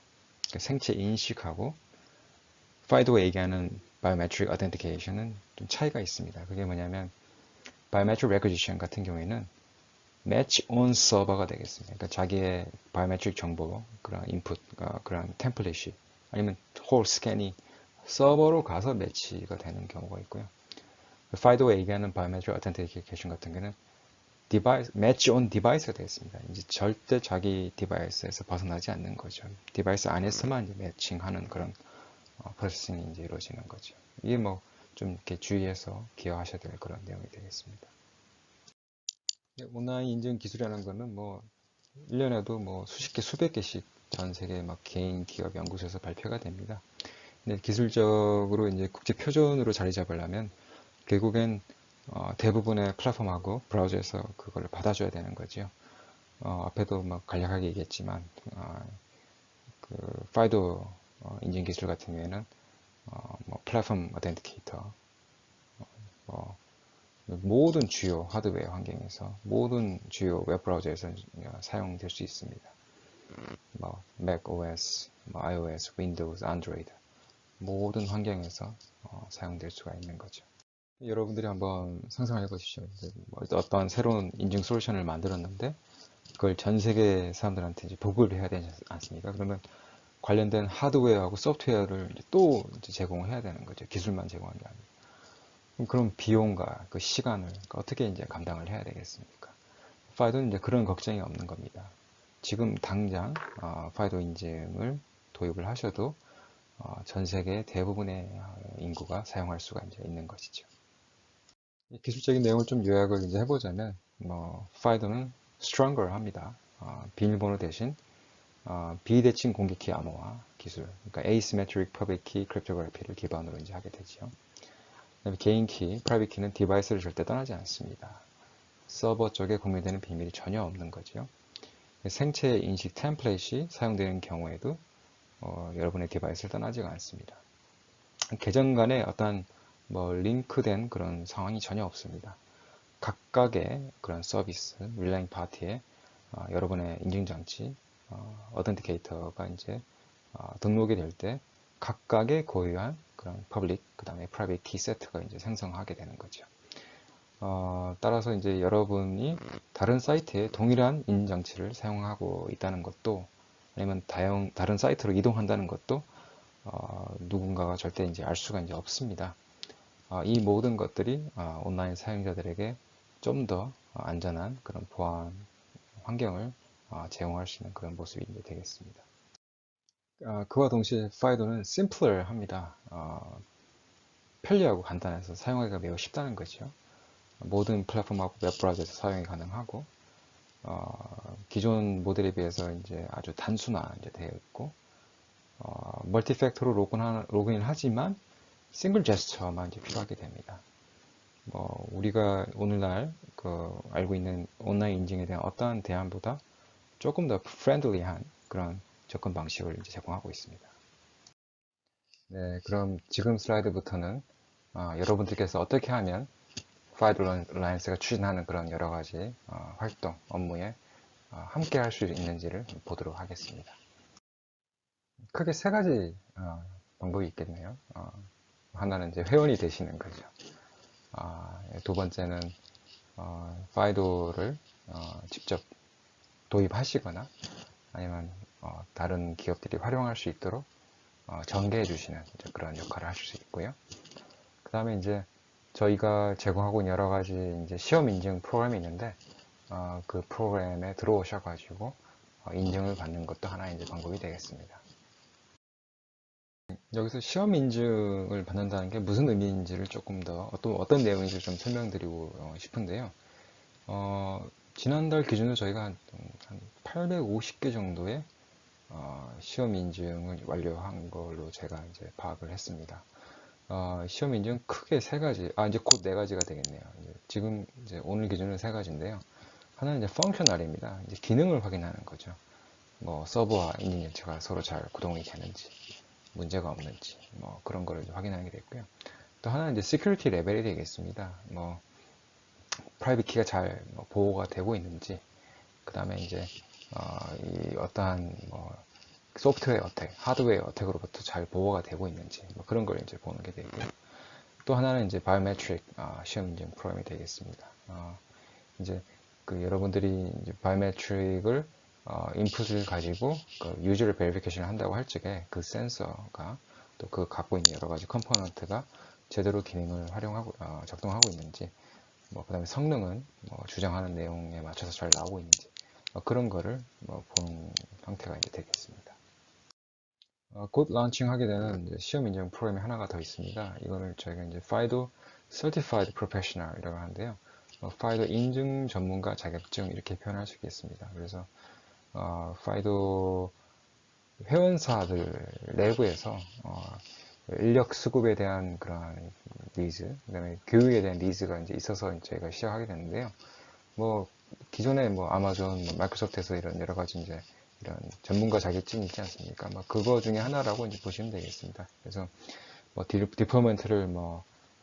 생체 인식하고 파이도가 얘기하는 바이오메트릭 어텐티케이션은 좀 차이가 있습니다. 그게 뭐냐면 바이오메트릭 레코지션 같은 경우에는 매치 온 서버가 되겠습니다. 그러니까 자기의 바이오메트릭 정보, 그런 인풋, 그런 템플릿이 아니면 홀 스캔이 서버로 가서 매치가 되는 경우가 있고요. 파이도가 얘기하는 바이오메트릭 어텐티케이션 같은 경우는 디바이스, 매치 온 디바이스가 되겠습니다. 이제 절대 자기 디바이스에서 벗어나지 않는 거죠. 디바이스 안에서만 이제 매칭하는 그런 프로세싱이 이제 이루어지는 거죠. 이게 뭐 좀 이렇게 주의해서 기억하셔야 될 그런 내용이 되겠습니다. 온라인 인증 기술이라는 거는 뭐 1년에도 뭐 수십 개, 수백 개씩 전 세계 막 개인 기업 연구소에서 발표가 됩니다. 근데 기술적으로 이제 국제 표준으로 자리 잡으려면 결국엔 대부분의 플랫폼하고 브라우저에서 그걸 받아줘야 되는 거죠. 앞에도 막 간략하게 얘기했지만 그 파이도 인증 기술 같은 경우에는 뭐 플랫폼 어텐티케이터, 뭐 모든 주요 하드웨어 환경에서, 모든 주요 웹브라우저에서 사용될 수 있습니다. 뭐 Mac OS, 뭐 iOS, Windows, Android 모든 환경에서 사용될 수가 있는 거죠. 여러분들이 한번 상상해 보십시오. 뭐 어떤 새로운 인증 솔루션을 만들었는데 그걸 전 세계 사람들한테 이제 보급을 해야 되지 않습니까? 그러면 관련된 하드웨어하고 소프트웨어를 이제 또 이제 제공해야 되는 거죠. 기술만 제공한 게 아니고. 그럼 비용과 그 시간을 어떻게 이제 감당을 해야 되겠습니까? 파이도는 이제 그런 걱정이 없는 겁니다. 지금 당장 파이도 인증을 도입을 하셔도 전 세계 대부분의 인구가 사용할 수가 이제 있는 것이죠. 기술적인 내용을 좀 요약을 이제 해보자면, 파이도는 stronger 합니다. 비밀번호 대신 비대칭 공개키 암호화 기술, 그러니까 asymmetric public key cryptography를 기반으로 이제 하게 되죠. 그다음에 개인 키, 프라이빗 키는 디바이스를 절대 떠나지 않습니다. 서버 쪽에 공유되는 비밀이 전혀 없는 거죠. 생체 인식 템플릿이 사용되는 경우에도 여러분의 디바이스를 떠나지가 않습니다. 계정 간에 어떤 링크된 그런 상황이 전혀 없습니다. 각각의 그런 서비스, 릴레잉 파티에 여러분의 인증장치, 어텐티케이터가 이제 등록이 될 때 각각의 고유한 그런 퍼블릭, 그 다음에 프라이빗 키 세트가 이제 생성하게 되는 거죠. 따라서 이제 여러분이 다른 사이트에 동일한 인증장치를 사용하고 있다는 것도, 아니면 다른 사이트로 이동한다는 것도 누군가가 절대 이제 알 수가 이제 없습니다. 이 모든 것들이 온라인 사용자들에게 좀 더 안전한 그런 보안 환경을 제공할 수 있는 그런 모습이 이제 되겠습니다. 그와 동시에 파이도는 simpler 합니다. 편리하고 간단해서 사용하기가 매우 쉽다는 거죠. 모든 플랫폼하고 웹브라우저에서 사용이 가능하고, 기존 모델에 비해서 이제 아주 단순화 이제 되어 있고, 멀티팩터로 로그인을 하지만 싱글 제스처만 이제 필요하게 됩니다. 우리가 오늘날 알고 있는 온라인 인증에 대한 어떠한 대안보다 조금 더 프렌들리한 그런 접근 방식을 이제 제공하고 있습니다. 네, 그럼 지금 슬라이드부터는 여러분들께서 어떻게 하면 파이도 라이언스가 추진하는 그런 여러 가지 활동, 업무에 함께 할 수 있는지를 보도록 하겠습니다. 크게 세 가지 방법이 있겠네요. 하나는 이제 회원이 되시는 거죠. 두 번째는 파이도를 직접 도입하시거나 아니면 다른 기업들이 활용할 수 있도록 전개해 주시는 그런 역할을 하실 수 있고요. 그 다음에 이제 저희가 제공하고 있는 여러 가지 이제 시험 인증 프로그램이 있는데 그 프로그램에 들어오셔가지고 인증을 받는 것도 하나의 이제 방법이 되겠습니다. 여기서 시험 인증을 받는다는 게 무슨 의미인지를 조금 더 어떤 내용인지 좀 설명드리고 싶은데요. 지난달 기준으로 저희가 한 850개 정도의 시험 인증을 완료한 걸로 제가 이제 파악을 했습니다. 시험 인증 크게 세 가지, 이제 곧 네 가지가 되겠네요. 지금 이제 오늘 기준으로 세 가지인데요. 하나는 이제 펑셔널입니다. 이제 기능을 확인하는 거죠. 서버와 인증 열차가 서로 잘 구동이 되는지, 문제가 없는지, 그런 거를 확인하는 게 되고요. 또 하나는 이제 시큐리티 레벨이 되겠습니다. 프라이빗 키가 잘 보호가 되고 있는지, 그 다음에 이제 이 어떠한 소프트웨어 어택, 하드웨어 어택으로부터 잘 보호가 되고 있는지 그런 걸 이제 보는 게 되고요. 또 하나는 이제 바이오메트릭 시험 인증 프로그램이 되겠습니다. 이제 여러분들이 이제 바이오메트릭을 인풋을 가지고 유저를 베리피케이션을 한다고 할 적에 그 센서가 또 그 갖고 있는 여러 가지 컴포넌트가 제대로 기능을 활용하고 작동하고 있는지, 그 다음에 성능은 주장하는 내용에 맞춰서 잘 나오고 있는지 그런 거를 보는 형태가 이제 되겠습니다. 곧 런칭하게 되는 이제 시험 인증 프로그램이 하나가 더 있습니다. 이거를 저희가 이제 FIDO Certified Professional이라고 하는데요. FIDO 인증 전문가 자격증 이렇게 표현할 수 있겠습니다. 그래서 FIDO 회원사들 내부에서 인력 수급에 대한 그런 니즈, 그다음에 교육에 대한 니즈가 이제 있어서 저희가 시작하게 됐는데요. 기존에 아마존, 마이크로소프트에서 이런 여러 가지 이제 이런 전문가 자격증이 있지 않습니까? 그거 중에 하나라고 이제 보시면 되겠습니다. 그래서 디플로먼트를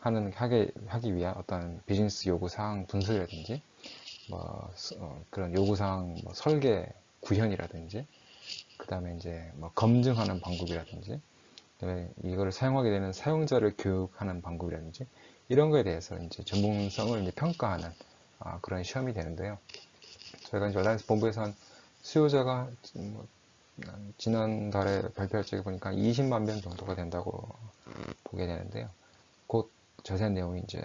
하기 위한 어떤 비즈니스 요구사항 분석이라든지, 그런 요구사항 설계 구현이라든지, 그 다음에 이제 검증하는 방법이라든지, 그다음에 이거를 사용하게 되는 사용자를 교육하는 방법이라든지, 이런 거에 대해서 이제 전문성을 이제 평가하는 그런 시험이 되는데요. 저희가 이제 얼라이언스 본부에서 한 수요자가 지난달에 발표할 적에 보니까 20만 명 정도가 된다고 보게 되는데요. 곧 자세한 내용이 이제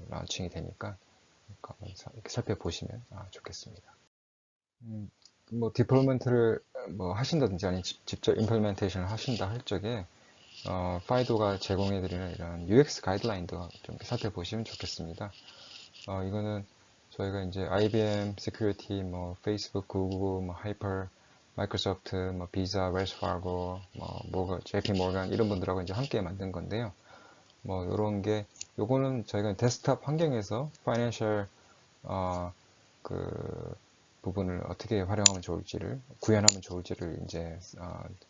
런칭이 되니까 이렇게 살펴보시면 좋겠습니다. 디플로이먼트를 하신다든지 아니면 직접 임플리멘테이션을 하신다 할 적에 파이도가 제공해드리는 이런 UX 가이드라인도 좀 살펴보시면 좋겠습니다. 이거는 저희가 이제 IBM, Security, 페이스북, 구글, 하이퍼, 마이크로소프트, 비자, 웰스 파고, JP 모건 이런 분들하고 이제 함께 만든 건데요. 요거는 저희가 데스크탑 환경에서 파이낸셜 그 부분을 어떻게 활용하면 좋을지를 구현하면 좋을지를 이제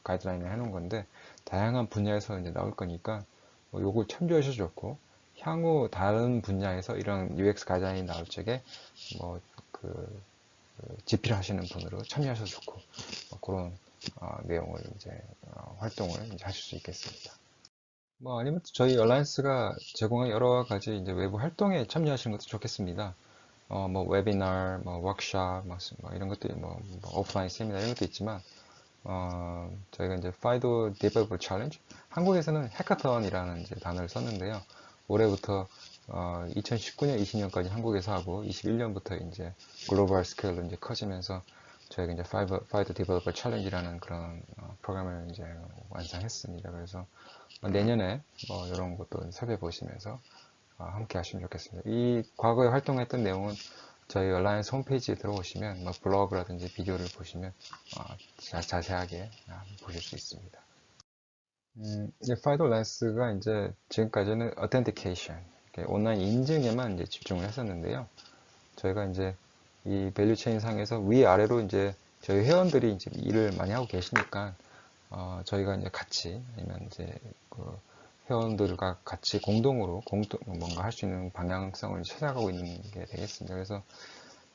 가이드라인을 해놓은 건데, 다양한 분야에서 이제 나올 거니까 요걸 참조하셔도 좋고, 향후 다른 분야에서 이런 UX 가이드라인이 나올 적에 그 집필 하시는 분으로 참여하셔도 좋고, 그런 내용을 이제 활동을 이제 하실 수 있겠습니다. 아니면 저희 얼라이언스가 제공한 여러 가지 이제 외부 활동에 참여하시는 것도 좋겠습니다. 웨비나, 워크숍, 이런 것들이 오프라인 세미나 이런 것도 있지만, 저희가 이제 파이도 디벨로퍼 챌린지, 한국에서는 해카톤이라는 이제 단어를 썼는데요. 올해부터 2019년, 20년까지 한국에서 하고 21년부터 이제 글로벌 스케일로 이제 커지면서 저희가 이제 파이도 디벨로퍼 챌린지라는 그런 프로그램을 이제 완성했습니다. 그래서 내년에 이런 것도 살펴보시면서 함께 하시면 좋겠습니다. 이 과거에 활동했던 내용은 저희 얼라이언스 홈페이지에 들어오시면 블로그라든지 비디오를 보시면 자세하게 보실 수 있습니다. 이제 파이도 얼라이언스가 이제 지금까지는 authentication, 온라인 인증에만 이제 집중을 했었는데요. 저희가 이제 이 밸류 체인 상에서 위아래로 이제 저희 회원들이 이제 일을 많이 하고 계시니까 저희가 이제 같이 아니면 이제 그 회원들과 같이 공동으로 뭔가 할 수 있는 방향성을 찾아가고 있는 게 되겠습니다. 그래서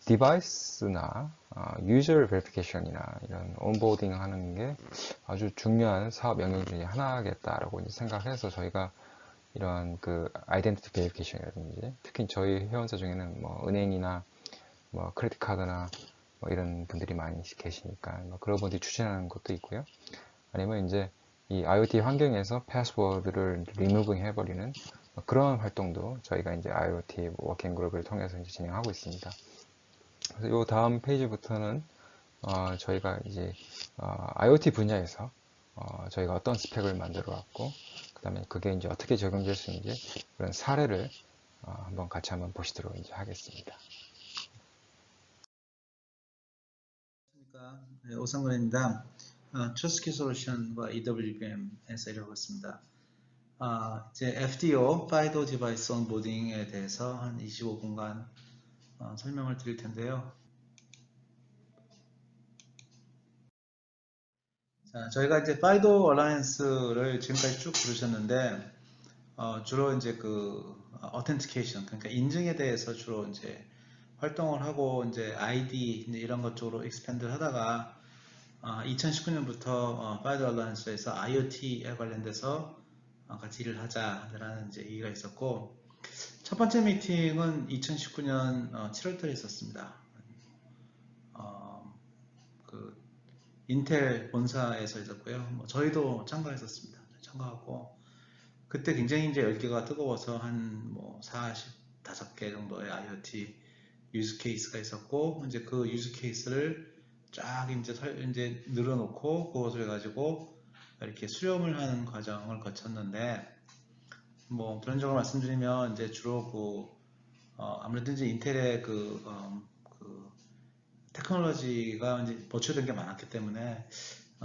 디바이스나 유저 베리피케이션이나 이런 온보딩 하는 게 아주 중요한 사업 영역 중에 하나겠다라고 이제 생각해서 저희가 이런 그 아이덴티티 베리피케이션이라든지, 특히 저희 회원사 중에는 은행이나 크레딧 카드나 이런 분들이 많이 계시니까 그런 분들이 추진하는 것도 있고요. 아니면 이제 이 IoT 환경에서 패스워드를 리무빙 해버리는 그런 활동도 저희가 이제 IoT 워킹 그룹을 통해서 이제 진행하고 있습니다. 그래서 요 다음 페이지부터는 저희가 이제 IoT 분야에서 저희가 어떤 스펙을 만들어 왔고, 그 다음에 그게 이제 어떻게 적용될 수 있는지 그런 사례를 한번 같이 한번 보시도록 이제 하겠습니다. 네, 오상근입니다. 트러스키 솔루션과 EWBM에서 일하고 있습니다. 이제 FDO, 파이도 디바이스 온보딩에 대해서 한 25분간 설명을 드릴 텐데요. 자, 저희가 이제 파이도 얼라이언스를 지금까지 쭉 들으셨는데, 주로 이제 그 어텐티케이션, 그러니까 인증에 대해서 주로 이제 활동을 하고 이제 ID 이런 것 쪽으로 익스펜드를 하다가 2019년부터 파이도 얼라이언스에서 IoT에 관련돼서 같이 일을 하자라는 이제 얘기가 있었고, 첫 번째 미팅은 2019년 7월달에 있었습니다. 그 인텔 본사에서 있었고요. 저희도 참가했었습니다. 참가하고 그때 굉장히 이제 열기가 뜨거워서 한 45개 정도의 IoT 유즈 케이스가 있었고, 이제 그 유즈 케이스를 쫙 이제 늘어놓고 그것을 가지고 이렇게 수렴을 하는 과정을 거쳤는데, 그런 말씀드리면 이제 주로 아무래도 이제 인텔의 그 테크놀로지가 이제 버추된 게 많았기 때문에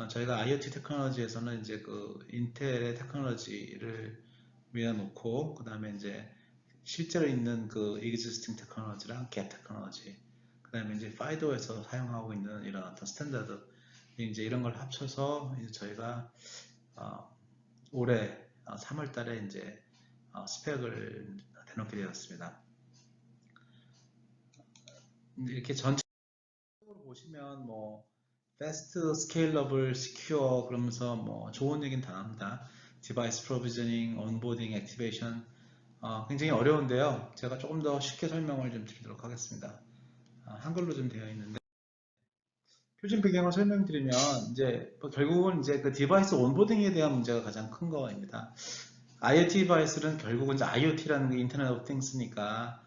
저희가 IoT 테크놀로지에서는 이제 그 인텔의 테크놀로지를 밀어놓고, 그 다음에 이제 실제로 있는 그 existing 테크놀로지랑 갭 테크놀로지, 그 다음에 이제 파이도에서 사용하고 있는 이런 어떤 스탠다드, 이제 이런 걸 합쳐서 이제 저희가 올해 3월 달에 이제 스펙을 대놓게 되었습니다. 이렇게 전체적으로 보시면 뭐 fast, scalable, secure 그러면서 뭐 좋은 얘기는 다 합니다. device provisioning, onboarding, activation 굉장히 어려운데요. 제가 조금 더 쉽게 설명을 좀 드리도록 하겠습니다. 한글로 좀 되어 있는데 표준 배경을 설명드리면 이제 뭐 결국은 이제 그 디바이스 온보딩에 대한 문제가 가장 큰 거입니다. IoT 디바이스는 결국은 이제 IoT라는 게 인터넷 오브 띵스니까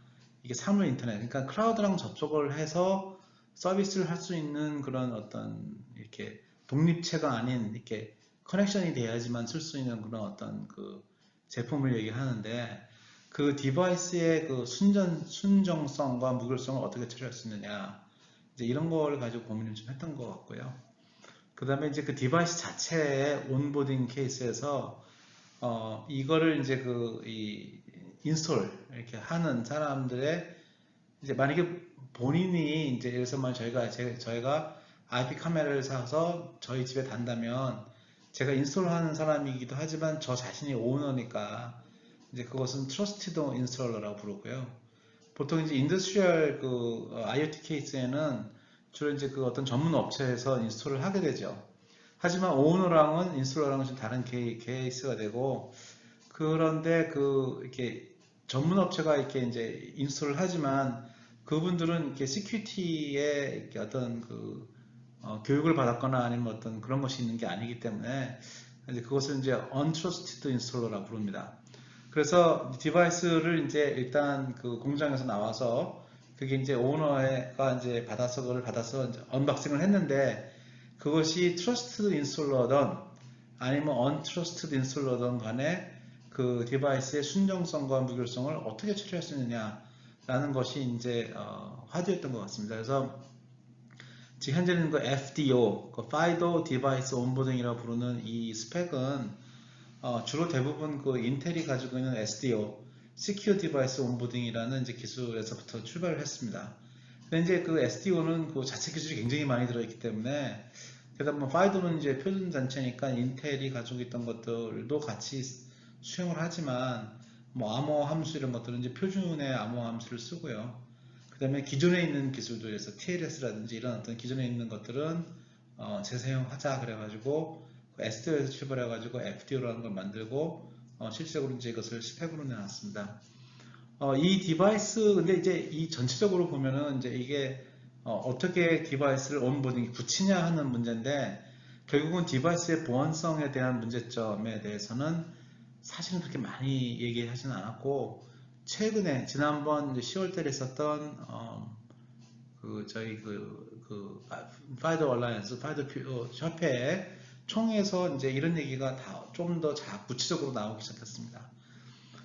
이게 사물 인터넷, 그러니까 클라우드랑 접속을 해서 서비스를 할 수 있는 그런 어떤 이렇게 독립체가 아닌 이렇게 커넥션이 돼야지만 쓸 수 있는 그런 어떤 그 제품을 얘기하는데 그 디바이스의 그 순정성과 무결성을 어떻게 처리할 수 있느냐 이제 이런 걸 가지고 고민을 좀 했던 것 같고요. 그 다음에 이제 그 디바이스 자체의 온보딩 케이스에서 이거를 이제 이 인스톨 이렇게 하는 사람들의 이제 만약에 본인이 이제 예를 들어서 저희가 IP 카메라를 사서 저희 집에 단다면 제가 인스톨하는 사람이기도 하지만 저 자신이 오너니까 이제 그것은 트러스티드 인스톨러라고 부르고요. 보통 이제 인더스트리얼 IoT 케이스에는 주로 이제 그 어떤 전문 업체에서 인스톨을 하게 되죠. 하지만 오너랑은 인스톨러랑은 좀 다른 케이스가 되고 그런데 이렇게 전문 업체가 이렇게 이제 인스톨을 하지만 그분들은 이렇게 시큐리티에 이렇게 어떤 교육을 받았거나 아니면 어떤 그런 것이 있는 게 아니기 때문에 이제 그것을 이제 untrusted installer라고 부릅니다. 그래서 디바이스를 이제 일단 그 공장에서 나와서 그게 이제 오너가 이제 그걸 받아서 이제 언박싱을 했는데 그것이 트러스티드 인스톨러든 아니면 언트러스티드 인스톨러든 간에 그 디바이스의 순정성과 무결성을 어떻게 처리할 수 있느냐라는 것이 이제 화두였던 것 같습니다. 그래서 지금 현재는 그 FDO, 그 FIDO 디바이스 온보딩이라고 부르는 이 스펙은 주로 대부분 그 인텔이 가지고 있는 SDO, Secure Device Onboarding이라는 이제 기술에서부터 출발을 했습니다. 근데 이제 그 SDO는 그 자체 기술이 굉장히 많이 들어있기 때문에 게다가 뭐 FIDO는 이제 표준 단체니까 인텔이 가지고 있던 것들도 같이 수용을 하지만 뭐 암호 함수 이런 것들은 이제 표준의 암호 함수를 쓰고요. 그 다음에 기존에 있는 기술들에서 TLS라든지 이런 어떤 기존에 있는 것들은 재사용하자 그래가지고 SDO에서 출발해가지고 FDO라는 걸 만들고 실질적으로 이제 이것을 스펙으로 내놨습니다. 이 디바이스 근데 이제 이 전체적으로 보면은 이제 이게 어떻게 디바이스를 온보딩이 붙이냐 하는 문제인데 결국은 디바이스의 보안성에 대한 문제점에 대해서는 사실은 그렇게 많이 얘기하지는 않았고 최근에 지난번 10월달에 있었던 저희 파이더 얼라이언스 파이더 협회 총회에서 이제 이런 얘기가 다 좀 더 구체적으로 나오기 시작했습니다.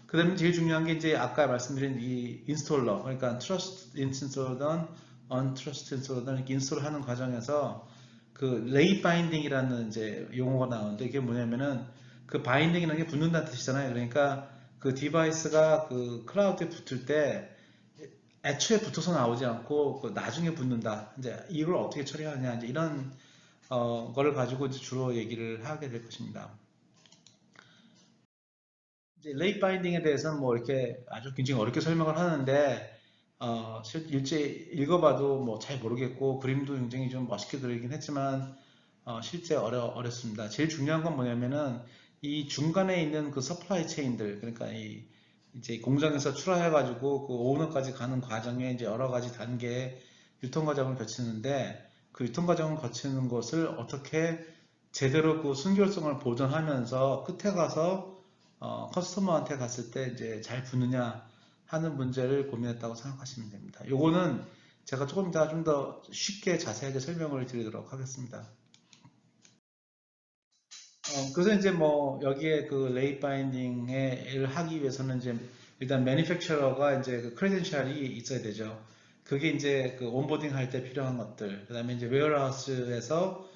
그 다음에 제일 중요한 게 이제 아까 말씀드린 이 인스톨러, 그러니까 트러스트 인스톨러든 언트러스트 인스톨러든 이렇게 인스톨하는 과정에서 그 레이 바인딩이라는 이제 용어가 나오는데 이게 뭐냐면은 그 바인딩이라는 게 붙는다는 뜻이잖아요. 그러니까 그 디바이스가 그 클라우드에 붙을 때 애초에 붙어서 나오지 않고 나중에 붙는다. 이제 이걸 어떻게 처리하느냐 이제 이런 거를 가지고 이제 주로 얘기를 하게 될 것입니다. 이제 레이트 바인딩에 대해서는 뭐 이렇게 아주 굉장히 어렵게 설명을 하는데 실제 읽어봐도 뭐 잘 모르겠고 그림도 굉장히 좀 멋있게 그리긴 했지만 실제 어렵습니다. 제일 중요한 건 뭐냐면은 이 중간에 있는 그 서플라이 체인들 그러니까 이제 공장에서 출하해가지고 그 오너까지 가는 과정에 이제 여러 가지 단계의 유통 과정을 거치는데 그 유통 과정을 거치는 것을 어떻게 제대로 그 순결성을 보존하면서 끝에 가서 커스터머한테 갔을 때 이제 잘 붙느냐 하는 문제를 고민했다고 생각하시면 됩니다. 요거는 제가 조금 이따 좀 더 쉽게 자세하게 설명을 드리도록 하겠습니다. 그래서 이제 뭐 여기에 그 레이 바인딩을 하기 위해서는 이제 일단 매니팩처러가 이제 그 크레덴셜이 있어야 되죠. 그게 이제 그 온보딩 할 때 필요한 것들. 그 다음에 이제 웨어하우스에서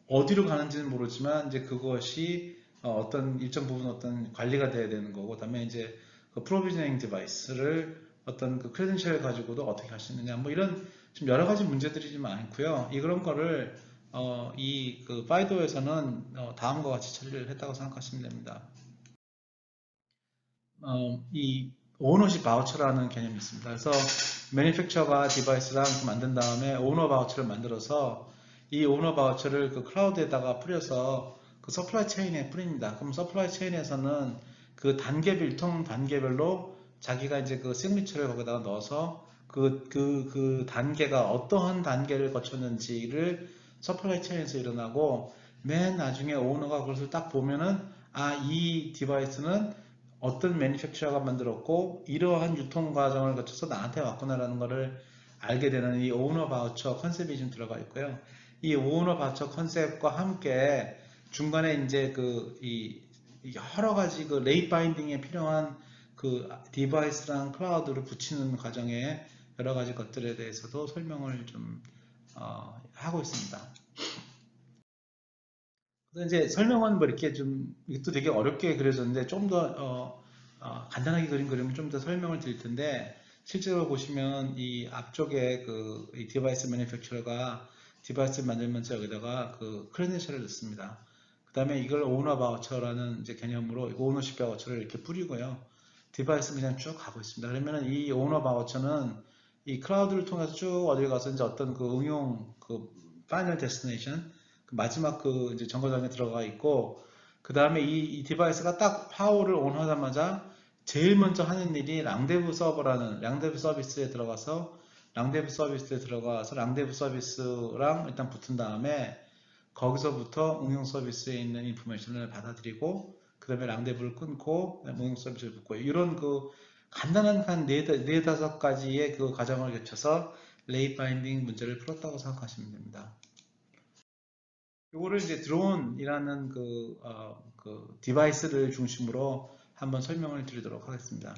어디로 가는지는 모르지만 이제 그것이 어떤 일정 부분 어떤 관리가 돼야 되는 거고, 그다음에 이제 그 프로비저닝 디바이스를 어떤 그 크레덴셜 가지고도 어떻게 할 수 있느냐, 뭐 이런 좀 여러 가지 문제들이 좀 많고요. 그런 거를 이 그 파이도에서는 다음과 같이 처리를 했다고 생각하시면 됩니다. 이 오너십 바우처라는 개념이 있습니다. 그래서 매니팩처가 디바이스랑 만든 다음에 오너 바우처를 만들어서 이 오너 바우처를 그 클라우드에다가 뿌려서 그 서플라이 체인에 뿌립니다. 그럼 서플라이 체인에서는 그 단계별, 유통 단계별로 자기가 이제 그 시그니처를 거기다가 넣어서 그 단계가 어떠한 단계를 거쳤는지를 서플라이 체인에서 일어나고 맨 나중에 오너가 그것을 딱 보면은 이 디바이스는 어떤 매니팩처러가 만들었고 이러한 유통 과정을 거쳐서 나한테 왔구나라는 것을 알게 되는 이 오너 바우처 컨셉이 좀 들어가 있고요. 이 오너 바우처 컨셉과 함께 중간에 이제 이 여러 가지 그 레이 바인딩에 필요한 그 디바이스랑 클라우드를 붙이는 과정에 여러 가지 것들에 대해서도 설명을 좀 하고 있습니다. 그래서 이제 설명은 뭐 이렇게 좀 이것도 되게 어렵게 그려졌는데 좀 더 간단하게 그리면 좀 더 설명을 드릴 텐데 실제로 보시면 이 앞쪽에 이 디바이스 매니팩처러가 디바이스를 만들면서 여기다가 그 크레덴셜을 넣습니다. 그 다음에 이걸 오너 바우처라는 이제 개념으로 오너십 바우처를 이렇게 뿌리고요. 디바이스는 그냥 쭉 가고 있습니다. 그러면은 이 오너 바우처는 이 클라우드를 통해서 쭉 어디 가서 이제 어떤 그 응용 그 파이널 데스티네이션 그 마지막 그 이제 정거장에 들어가 있고 그 다음에 이 디바이스가 딱 파워를 온 하자마자 제일 먼저 하는 일이 랑데부 서버라는 랑데부 서비스에 들어가서 랑데부 서비스랑 일단 붙은 다음에 거기서부터 응용 서비스에 있는 인포메이션을 받아들이고 그 다음에 랑데부를 끊고 응용 서비스를 붙고 이런 그 간단한 한 네다섯 가지의 그 과정을 거쳐서 레이 바인딩 문제를 풀었다고 생각하시면 됩니다. 요거를 이제 드론이라는 그 디바이스를 중심으로 한번 설명을 드리도록 하겠습니다.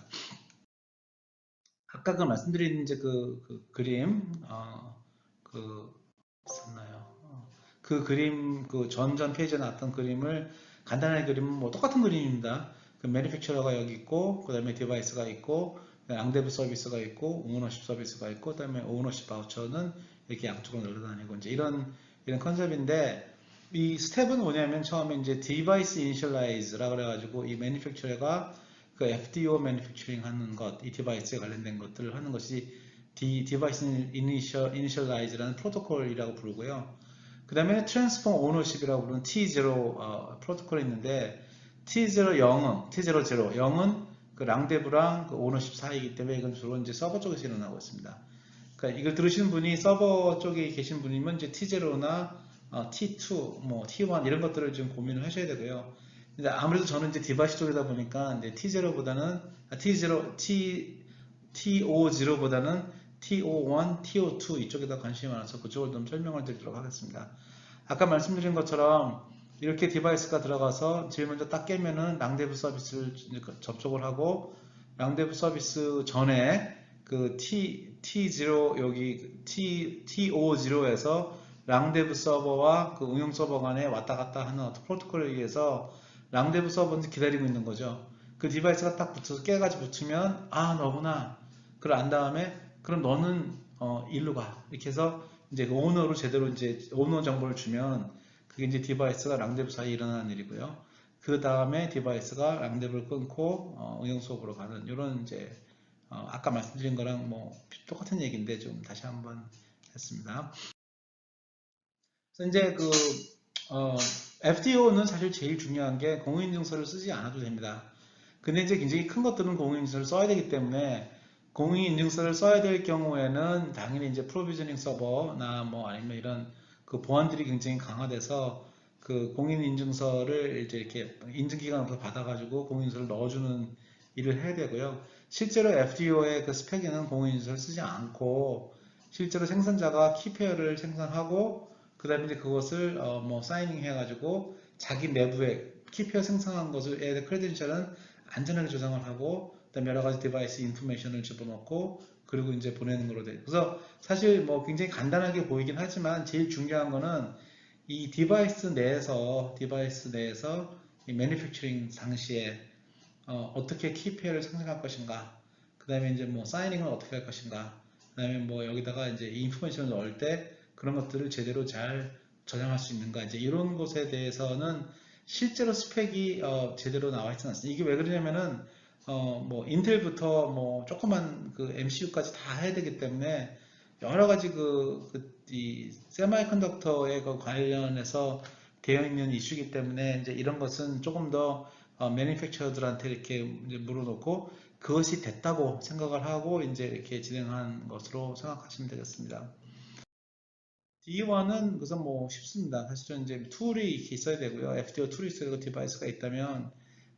아까 그 말씀드린 이제 그 그림, 그, 있었나요? 그 그림, 그 전전 페이지에 나왔던 그림을 간단하게 그리면 뭐 똑같은 그림입니다. 그 매니팩처러가 여기 있고, 그 다음에 디바이스가 있고, 앙데브 서비스가 있고, 오너십 서비스가 있고, 그 다음에 오너십 바우처는 이렇게 양쪽으로 늘어다니고, 이제 이런 컨셉인데, 이 스텝은 뭐냐면 처음에 이제 디바이스 이니셜라이즈라 그래가지고 이 매니팩처러가 그 FDO 매니팩처링 하는 것, 이 디바이스에 관련된 것들을 하는 것이 디바이스 이니셜라이즈라는 프로토콜이라고 부르고요. 그 다음에 트랜스포 오너십이라고 부르는 T0 프로토콜이 있는데 T0 0은 그 랑데브랑 그 오너십 사이이기 때문에 이건 주로 이제 서버 쪽에서 일어나고 있습니다. 그러니까 이걸 들으시는 분이 서버 쪽에 계신 분이면 이제 T0나 T2, 뭐 T1 이런 것들을 좀 고민을 하셔야 되고요. 근데 아무래도 저는 이제 디바이스 쪽이다 보니까 이제 T0보다는 T50보다는 T01, T02 이쪽에다 관심이 많아서 그쪽을 좀 설명을 드리도록 하겠습니다. 아까 말씀드린 것처럼 이렇게 디바이스가 들어가서 제일 먼저 딱 깨면은 랑데브 서비스를 접촉을 하고 랑데브 서비스 전에 그 T0 여기 T50에서 랑데브 서버와 그 응용 서버 간에 왔다 갔다 하는 어떤 프로토콜에 의해서 랑데브 서버는 기다리고 있는 거죠. 그 디바이스가 딱 붙어서 깨가지고 붙으면 너구나. 그걸 안 다음에 그럼 너는 일로 가. 이렇게 해서 이제 그 오너로 제대로 이제 오너 정보를 주면 그게 이제 디바이스가 랑데브 사이에 일어나는 일이고요. 그 다음에 디바이스가 랑데브를 끊고 응용 수업으로 가는 이런 이제 아까 말씀드린 거랑 뭐 똑같은 얘기인데 좀 다시 한번 했습니다. 그래서 이제 FDO는 사실 제일 중요한 게 공인인증서를 쓰지 않아도 됩니다. 근데 이제 굉장히 큰 것들은 공인인증서를 써야 되기 때문에 공인인증서를 써야 될 경우에는 당연히 이제 프로비저닝 서버나 뭐 아니면 이런 그 보안들이 굉장히 강화돼서 그 공인인증서를 이제 이렇게 인증기관으로 받아가지고 공인인증서를 넣어주는 일을 해야 되고요. 실제로 FDO의 그 스펙에는 공인인증서를 쓰지 않고 실제로 생산자가 키페어를 생산하고 그 다음에 이제 그것을 뭐 사이닝 해가지고 자기 내부에 키페어 생성한 것을 얘의 크레덴셜은 안전하게 저장을 하고 그다음에 여러 가지 디바이스 인포메이션을 집어넣고 그리고 이제 보내는 걸로 돼. 그래서 사실 뭐 굉장히 간단하게 보이긴 하지만 제일 중요한 거는 이 디바이스 내에서 이 매니팩처링 당시에 어떻게 키페어를 생성할 것인가. 그 다음에 이제 뭐 사이닝을 어떻게 할 것인가. 그 다음에 뭐 여기다가 이제 인포메이션을 넣을 때 그런 것들을 제대로 잘 저장할 수 있는가. 이제 이런 것에 대해서는 실제로 스펙이 제대로 나와 있지는 않습니다. 이게 왜 그러냐면은 뭐 인텔부터 뭐 조그만 그 MCU까지 다 해야 되기 때문에 여러 가지 이 세마이컨덕터에 그 관련해서 되어 있는 이슈이기 때문에 이제 이런 것은 조금 더 매니팩처러들한테 이렇게 이제 물어놓고 그것이 됐다고 생각을 하고 이제 이렇게 진행한 것으로 생각하시면 되겠습니다. D1은 그래서 뭐 쉽습니다. 사실은 이제 툴이 이렇게 있어야 되고요. FDO 툴이 있어야 되고 디바이스가 있다면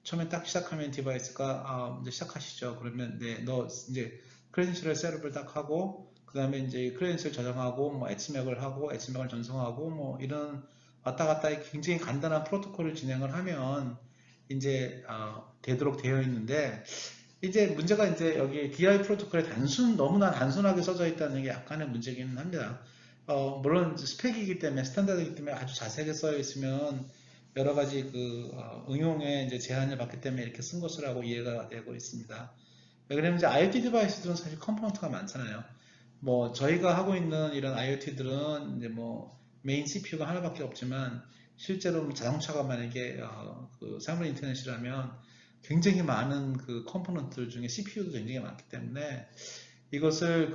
처음에 딱 시작하면 디바이스가 이제 시작하시죠. 그러면 네, 너 이제 크레덴셜을 셋업을 딱 하고 그 다음에 이제 크레덴셜 저장하고 뭐 엑스맥을 하고 엑스맥을 전송하고 뭐 이런 왔다 갔다 굉장히 간단한 프로토콜을 진행을 하면 이제 되도록 되어 있는데 이제 문제가 이제 여기 DI 프로토콜에 너무나 단순하게 써져 있다는 게 약간의 문제기는 합니다. 물론 스펙이기 때문에 스탠다드이기 때문에 아주 자세하게 써 있으면 여러 가지 응용에 이제 제한을 받기 때문에 이렇게 쓴 것이라고 이해가 되고 있습니다. 왜냐면 이제 IoT 디바이스들은 사실 컴포넌트가 많잖아요. 뭐 저희가 하고 있는 이런 IoT들은 이제 뭐 메인 CPU가 하나밖에 없지만 실제로 자동차가 만약에 그 사물 인터넷이라면 굉장히 많은 그 컴포넌트들 중에 CPU도 굉장히 많기 때문에 이것을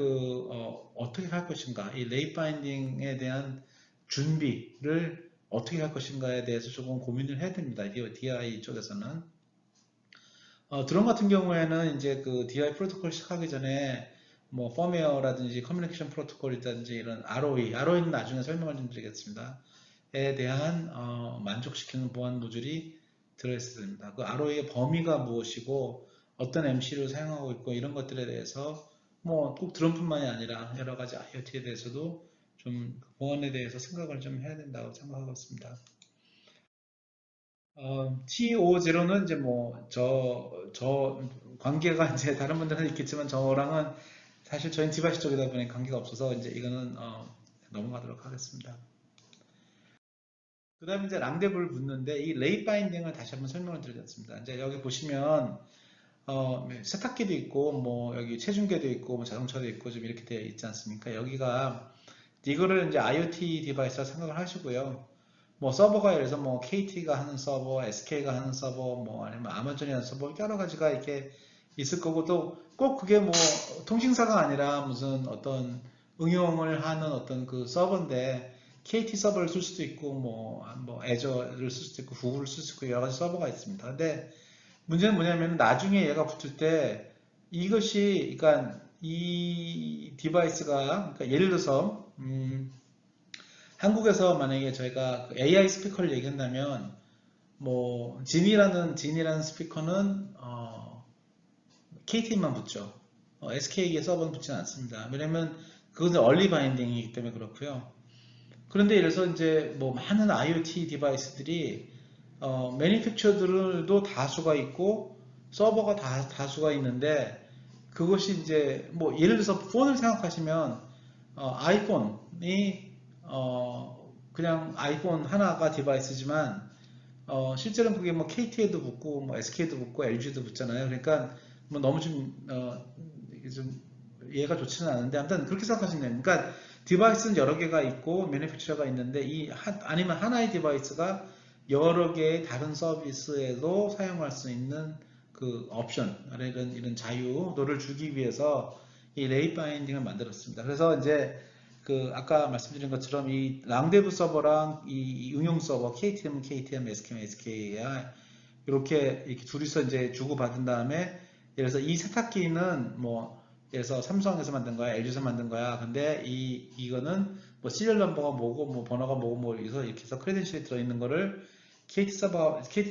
어떻게 할 것인가, 이 레이 바인딩에 대한 준비를 어떻게 할 것인가에 대해서 조금 고민을 해야 됩니다. DI 쪽에서는. 드론 같은 경우에는 이제 그 DI 프로토콜 시작하기 전에 뭐 펌웨어라든지 커뮤니케이션 프로토콜이라든지 이런 ROE는 나중에 설명을 좀 드리겠습니다. 에 대한 만족시키는 보안 모듈이 들어있어야 됩니다. 그 ROE의 범위가 무엇이고 어떤 MC를 사용하고 있고 이런 것들에 대해서 뭐 꼭 드론뿐만이 아니라 여러 가지 IoT에 대해서도 좀 보안에 대해서 생각을 좀 해야 된다고 생각하고 있습니다. TO0는 이제 뭐 저 관계가 이제 다른 분들은 있겠지만 저랑은 사실 저희 디바이스 쪽이다 보니 관계가 없어서 이제 이거는 넘어가도록 하겠습니다. 그 다음에 이제 랑데부를 묻는데 이 레이 바인딩을 다시 한번 설명을 드리겠습니다. 이제 여기 보시면 세탁기도 있고 뭐 여기 체중계도 있고 뭐 자동차도 있고 좀 이렇게 되어 있지 않습니까? 여기가 이거를 이제 IoT 디바이스라 생각을 하시고요. 뭐 서버가 예를 들어서 뭐 KT가 하는 서버, SK가 하는 서버, 뭐 아니면 아마존이 하는 서버 여러 가지가 이렇게 있을 거고 또 꼭 그게 뭐 통신사가 아니라 무슨 어떤 응용을 하는 어떤 그 서버인데 KT 서버를 쓸 수도 있고 뭐 애저를 쓸 수도 있고 구글을 쓸 수도 있고 여러 가지 서버가 있습니다. 근데 문제는 뭐냐면 나중에 얘가 붙을 때 이것이 그러니까 이 디바이스가 그러니까 예를 들어서 한국에서 만약에 저희가 AI 스피커를 얘기한다면 뭐 진이라는 스피커는 KT만 붙죠. SK의 서버는 붙지는 않습니다. 왜냐면 그것은 얼리 바인딩이기 때문에 그렇고요. 그런데 예를 들어서 이제 뭐 많은 IoT 디바이스들이 매니팩처들도 다수가 있고 서버가 다수가 있는데 그것이 이제 뭐 예를 들어서 폰을 생각하시면 아이폰이 그냥 아이폰 하나가 디바이스지만 실제로는 그게 뭐 KT에도 붙고 뭐 SK도 붙고 LG도 붙잖아요. 그러니까 뭐 너무 이게 좀 이해가 좋지는 않은데 아무튼 그렇게 생각하시면 돼요. 그러니까 디바이스는 여러 개가 있고 매니팩처러가 있는데 아니면 하나의 디바이스가 여러 개의 다른 서비스에도 사용할 수 있는 그 옵션, 이런 자유도를 주기 위해서 이 레이 바인딩을 만들었습니다. 그래서 이제 그 아까 말씀드린 것처럼 이 랑데부 서버랑 이 응용 서버 KTM은 KTM, SK는 SK야 이렇게 둘이서 이제 주고받은 다음에 예를 들어서 이 세탁기는 뭐 예를 들어서 삼성에서 만든 거야, LG에서 만든 거야. 근데 이거는 뭐 시리얼 넘버가 뭐고 뭐 번호가 뭐고 뭐 이렇게 해서 크레덴셜이 들어있는 거를 KT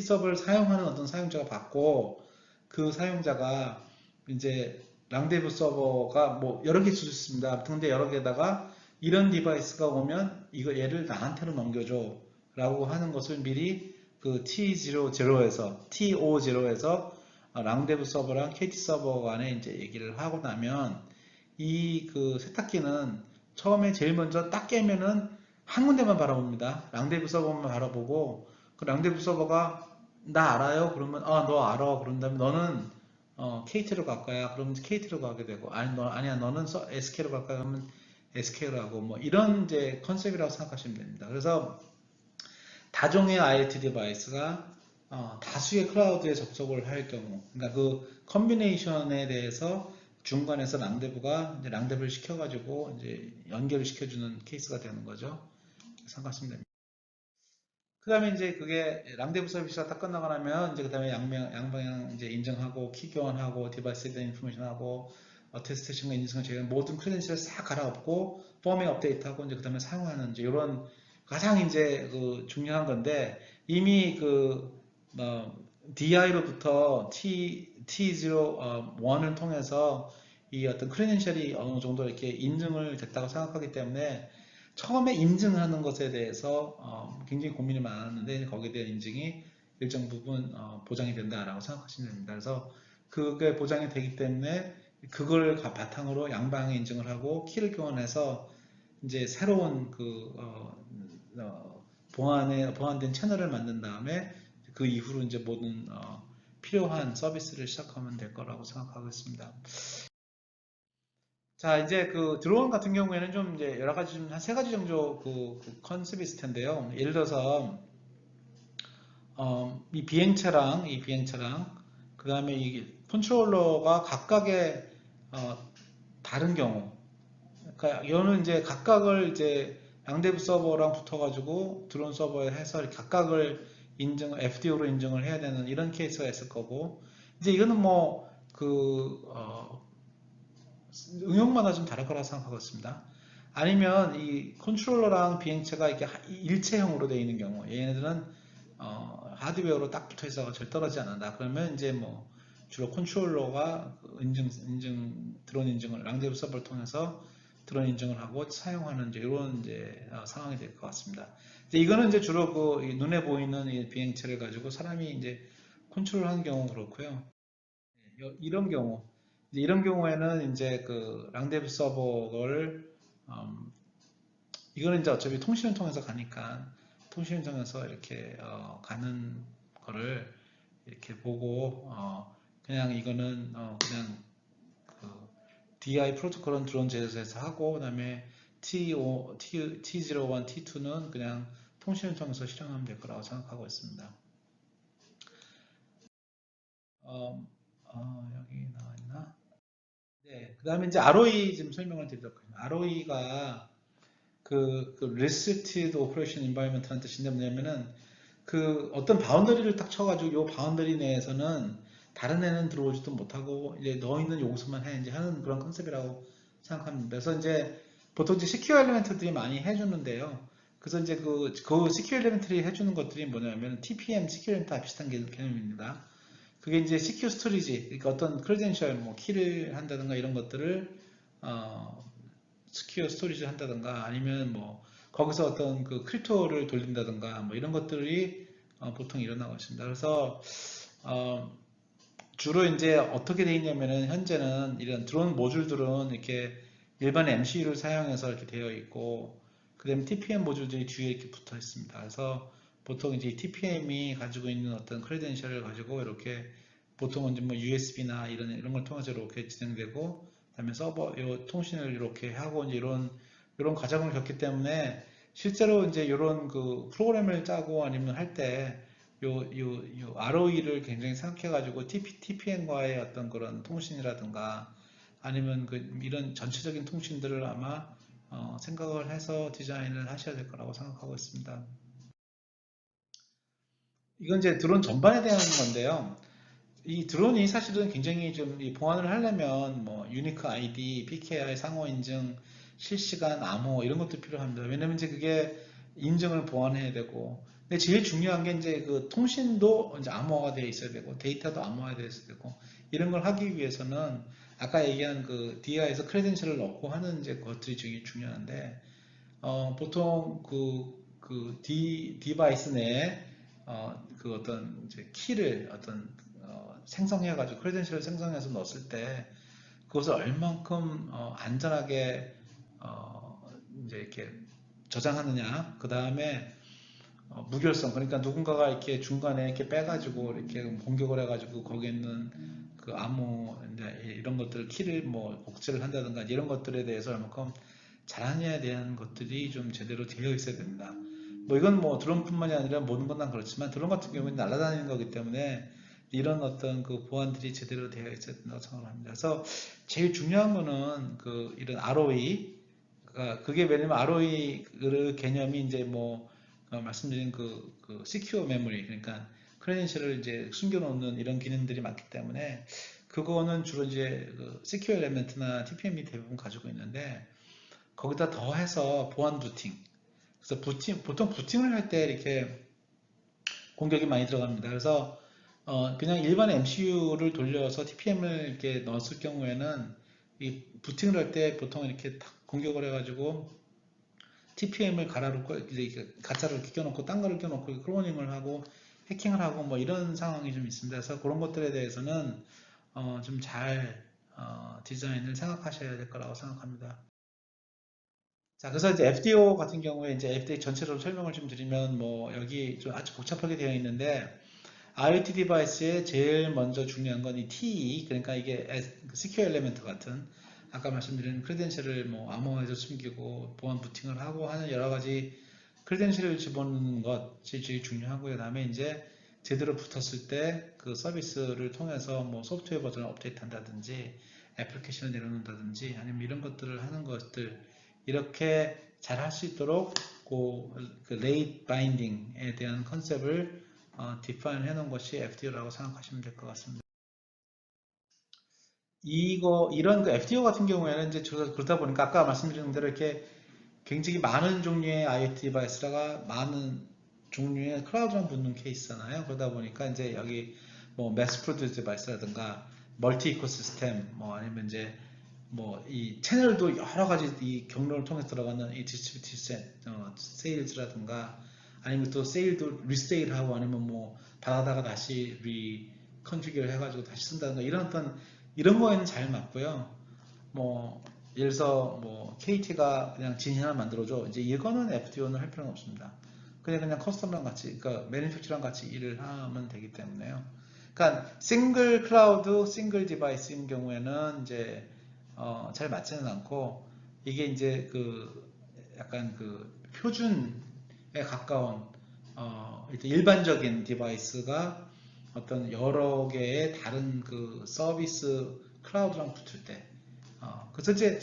서버를 사용하는 어떤 사용자가 받고 그 사용자가 이제 랑데부 서버가 뭐 여러 개 있습니다. 근데 여러 개다가 이런 디바이스가 오면 이거 얘를 나한테로 넘겨줘 라고 하는 것을 미리 그 TO0에서 랑데부 서버랑 KT 서버 간에 이제 얘기를 하고 나면 이 그 세탁기는 처음에 제일 먼저 딱 깨면은 한 군데만 바라봅니다. 랑데부 서버만 바라보고 그 랑데부 서버가 나 알아요? 그러면 너 알아. 그런 다음에 너는 KT로 갈 거야. 그러면 KT로 가게 되고 아니야 너는 SK로 갈 거야. 그러면 SK로 하고 뭐 이런 이제 컨셉이라고 생각하시면 됩니다. 그래서 다종의 IoT 디바이스가 다수의 클라우드에 접속을 할 경우, 그러니까 그 컨비네이션에 대해서 중간에서 랑데브가 이제 랑데브를 시켜가지고 이제 연결을 시켜주는 케이스가 되는 거죠. 생각하시면 됩니다. 그 다음에 이제 그게 랑데브 서비스가 딱 끝나고 나면 이제 그 다음에 양방향 이제 인증하고 키 교환하고 디바이스에 대한 인포메이션하고 어테스테이션과 인증을 제외한 모든 크레덴셜을 싹 갈아엎고 포밍 업데이트하고 이제 그 다음에 사용하는 이제 이런 가장 이제 그 중요한 건데 이미 그 DI로부터 T01을 통해서 이 어떤 크레덴셜이 어느 정도 이렇게 인증을 됐다고 생각하기 때문에 처음에 인증하는 것에 대해서 굉장히 고민이 많았는데 거기에 대한 인증이 일정 부분 보장이 된다라고 생각하시면 됩니다. 그래서 그게 보장이 되기 때문에 그걸 바탕으로 양방향 인증을 하고 키를 교환해서 이제 새로운 그 보안된 채널을 만든 다음에 그 이후로 이제 모든 필요한 서비스를 시작하면 될 거라고 생각하고 있습니다. 자, 이제 그 드론 같은 경우에는 좀 이제 여러 가지 좀 한 세 가지 정도 그 컨셉이 있을 텐데요. 예를 들어서 이 비행차랑 그 다음에 이 컨트롤러가 각각의 다른 경우, 그러니까 이거는 이제 각각을 이제 양대부 서버랑 붙어가지고 드론 서버에 해서 각각을 FDO로 인증을 해야 되는 이런 케이스가 있을 거고, 이제 이거는 응용마다 좀 다를 거라 생각하고 있습니다. 아니면 이 컨트롤러랑 비행체가 이렇게 일체형으로 되어 있는 경우, 얘네들은 하드웨어로 딱 붙어 있어 절 떨어지지 않는다. 그러면 이제 주로 컨트롤러가 드론 인증을 랑데브 서버를 통해서 드론 인증을 하고 사용하는 이제 이런 이제 상황이 될 것 같습니다. 이제 이거는 이제 주로 그 눈에 보이는 이 비행체를 가지고 사람이 이제 컨트롤하는 경우 그렇고요. 이런 경우, 이런 경우에는 이제 그 랑데브 서버를 이거는 이제 어차피 통신을 통해서 가니까 통신을 통해서 이렇게 가는 거를 이렇게 보고 그냥 이거는 그냥 그 DI 프로토콜은 드론 제어에서 하고 그다음에 T01, T2는 그냥 통신을 통해서 실행하면 될 거라고 생각하고 있습니다. 여기 나와 있나? 네, 그 다음에 이제 ROE 좀 설명을 드리도록 하겠습니다. ROE가 그 Restricted Operation Environment라는 뜻인데 뭐냐면은 그 어떤 바운더리를 딱 쳐가지고 요 바운더리 내에서는 다른 애는 들어오지도 못하고 이제 너희는 여기서만 해 이제 하는 그런 컨셉이라고 생각합니다. 그래서 이제 보통 이제 시큐어 엘리멘트들이 많이 해주는데요. 그래서 이제 그 시큐어 엘리멘트들이 해주는 것들이 뭐냐면 TPM 시큐어 엘리멘트와 비슷한 개념입니다. 그게 이제 시큐어 스토리지, 그러니까 어떤 크레덴셜, 키를 한다든가 이런 것들을 스퀘어 스토리지 한다든가 아니면 거기서 어떤 그 크립토를 돌린다든가 이런 것들이 보통 일어나고 있습니다. 그래서 어, 주로 이제 어떻게 돼 있냐면은 현재는 이런 드론 모듈들은 이렇게 일반 MCU를 사용해서 이렇게 되어 있고 그다음에 TPM 모듈들이 뒤에 이렇게 붙어 있습니다. 그래서 보통 이제 TPM이 가지고 있는 어떤 크레덴셜을 가지고 이렇게 보통은 이제 USB나 이런 걸 통해서 이렇게 진행되고 그다음에 서버 요 통신을 이렇게 하고 이제 이런 과정을 겪기 때문에 실제로 이제 이런 그 프로그램을 짜고 아니면 할 때 요 ROE를 굉장히 생각해가지고 TPM과의 어떤 그런 통신이라든가 아니면 이런 전체적인 통신들을 아마 생각을 해서 디자인을 하셔야 될 거라고 생각하고 있습니다. 이건 이제 드론 전반에 대한 건데요. 이 드론이 사실은 굉장히 좀 보안을 하려면 유니크 아이디, PKI 상호 인증, 실시간 암호 이런 것도 필요합니다. 왜냐면 이제 그게 인증을 보완해야 되고, 근데 제일 중요한 게 이제 그 통신도 이제 암호화가 되어 있어야 되고, 데이터도 암호화가 되어 있어야 되고, 이런 걸 하기 위해서는 아까 얘기한 그 DI에서 크레덴셜을 넣고 하는 이제 것들이 되게 중요한데, 보통 디바이스 내에 그 어떤 이제 키를 어떤 생성해가지고 크레덴셜을 생성해서 넣었을 때 그것을 얼만큼 안전하게 이제 이렇게 저장하느냐 그 다음에 무결성 그러니까 누군가가 이렇게 중간에 이렇게 빼가지고 이렇게 공격을 해가지고 거기에 있는 그 암호 이런 것들 키를 복제를 한다든가 이런 것들에 대해서 얼만큼 잘하냐에 대한 것들이 좀 제대로 되어 있어야 됩니다. 뭐 이건 뭐 드론뿐만이 아니라 모든 건 다 그렇지만 드론 같은 경우는 날아다니는 거기 때문에 이런 어떤 그 보안들이 제대로 되어 있어야 된다고 생각을 합니다. 그래서 제일 중요한 거는 그 이런 ROE, 그게 왜냐면 ROE 그 개념이 이제 뭐 말씀드린 그 secure memory, 그러니까 크레덴셜을 이제 숨겨놓는 이런 기능들이 많기 때문에 그거는 주로 이제 그 secure element나 TPM이 대부분 가지고 있는데 거기다 더해서 보안 부팅. 그래서 보통 부팅을 할 때 이렇게 공격이 많이 들어갑니다. 그래서 그냥 일반 MCU를 돌려서 TPM을 이렇게 넣었을 경우에는 이 부팅을 할 때 보통 이렇게 탁 공격을 해가지고 TPM을 갈아놓고 이제 가짜를 끼워놓고 딴 거를 끼워놓고 클로닝을 하고 해킹을 하고 뭐 이런 상황이 좀 있습니다. 그래서 그런 것들에 대해서는 좀 잘 디자인을 생각하셔야 될 거라고 생각합니다. 자, 그래서 이제 FDO 같은 경우에 이제 FDO 전체로 설명을 좀 드리면 뭐 여기 좀 아주 복잡하게 되어 있는데 IoT 디바이스에 제일 먼저 중요한 건 이 TE, 그러니까 이게 시큐어 엘리멘트 같은 아까 말씀드린 크레덴셜을 뭐 암호화해서 숨기고 보안 부팅을 하고 하는 여러 가지 크레덴셜을 집어넣는 것이 제일 중요하고요. 그다음에 이제 제대로 붙었을 때 그 서비스를 통해서 뭐 소프트웨어 버전을 업데이트 한다든지 애플리케이션을 내려놓는다든지 아니면 이런 것들을 하는 것들 이렇게 잘 할 수 있도록 그 레이트 바인딩에 대한 컨셉을 디파인 해놓은 것이 FDO라고 생각하시면 될 것 같습니다. 이런 그 FDO 같은 경우에는 이제 그러다 보니까 아까 말씀드린 대로 이렇게 굉장히 많은 종류의 IoT 디바이스가 많은 종류의 클라우드랑 붙는 케이스잖아요. 그러다 보니까 이제 여기 뭐 매스 프로듀스 디바이스라든가 멀티 이코시스템 뭐 아니면 이제 뭐 이 채널도 여러 가지 이 경로를 통해서 들어가는 이 디스트리뷰티드 세일즈라든가 아니면 또 세일도 리세일하고 아니면 뭐 받아다가 다시 컨피규어 해가지고 다시 쓴다든가 이런 어떤 이런 거에는 잘 맞고요. 뭐 예를 들어서 뭐 KT가 그냥 진 하나 만들어줘. 이제 이거는 FDO는 할 필요는 없습니다. 그냥 커스텀랑 같이, 그러니까 매니팩처랑 같이 일을 하면 되기 때문에요. 그러니까 싱글 클라우드, 싱글 디바이스인 경우에는 이제 잘 맞지는 않고 이게 이제 그 약간 그 표준에 가까운 일반적인 디바이스가 어떤 여러 개의 다른 그 서비스 클라우드랑 붙을 때 그래서 이제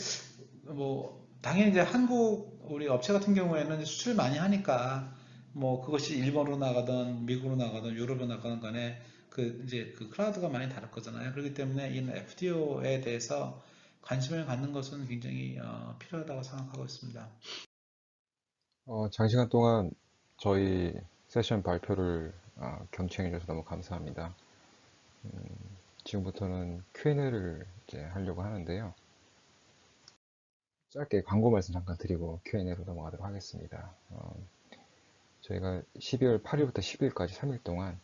뭐 당연히 이제 한국 우리 업체 같은 경우에는 수출 많이 하니까 뭐 그것이 일본으로 나가든 미국으로 나가든 유럽으로 나가든 간에 그 이제 그 클라우드가 많이 다를 거잖아요. 그렇기 때문에 이 FDO에 대해서 관심을 갖는 것은 굉장히 필요하다고 생각하고 있습니다. 장시간 동안 저희 세션 발표를 경청해 주셔서 너무 감사합니다. 지금부터는 Q&A를 이제 하려고 하는데요. 짧게 광고 말씀 잠깐 드리고 Q&A로 넘어가도록 하겠습니다. 저희가 12월 8일부터 10일까지 3일 동안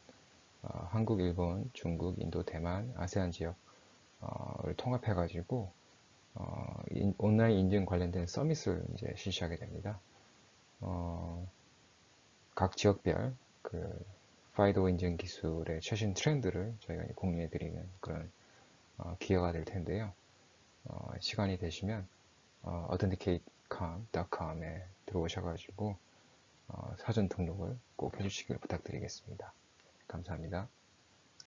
한국, 일본, 중국, 인도, 대만, 아세안 지역을 통합해가지고 온라인 인증 관련된 서밋을 이제 실시하게 됩니다. 각 지역별 그 파이도 인증 기술의 최신 트렌드를 저희가 공유해드리는 그런 기회가 될 텐데요. 시간이 되시면 authenticate.com에 들어오셔가지고 사전 등록을 꼭 해주시길 부탁드리겠습니다. 감사합니다.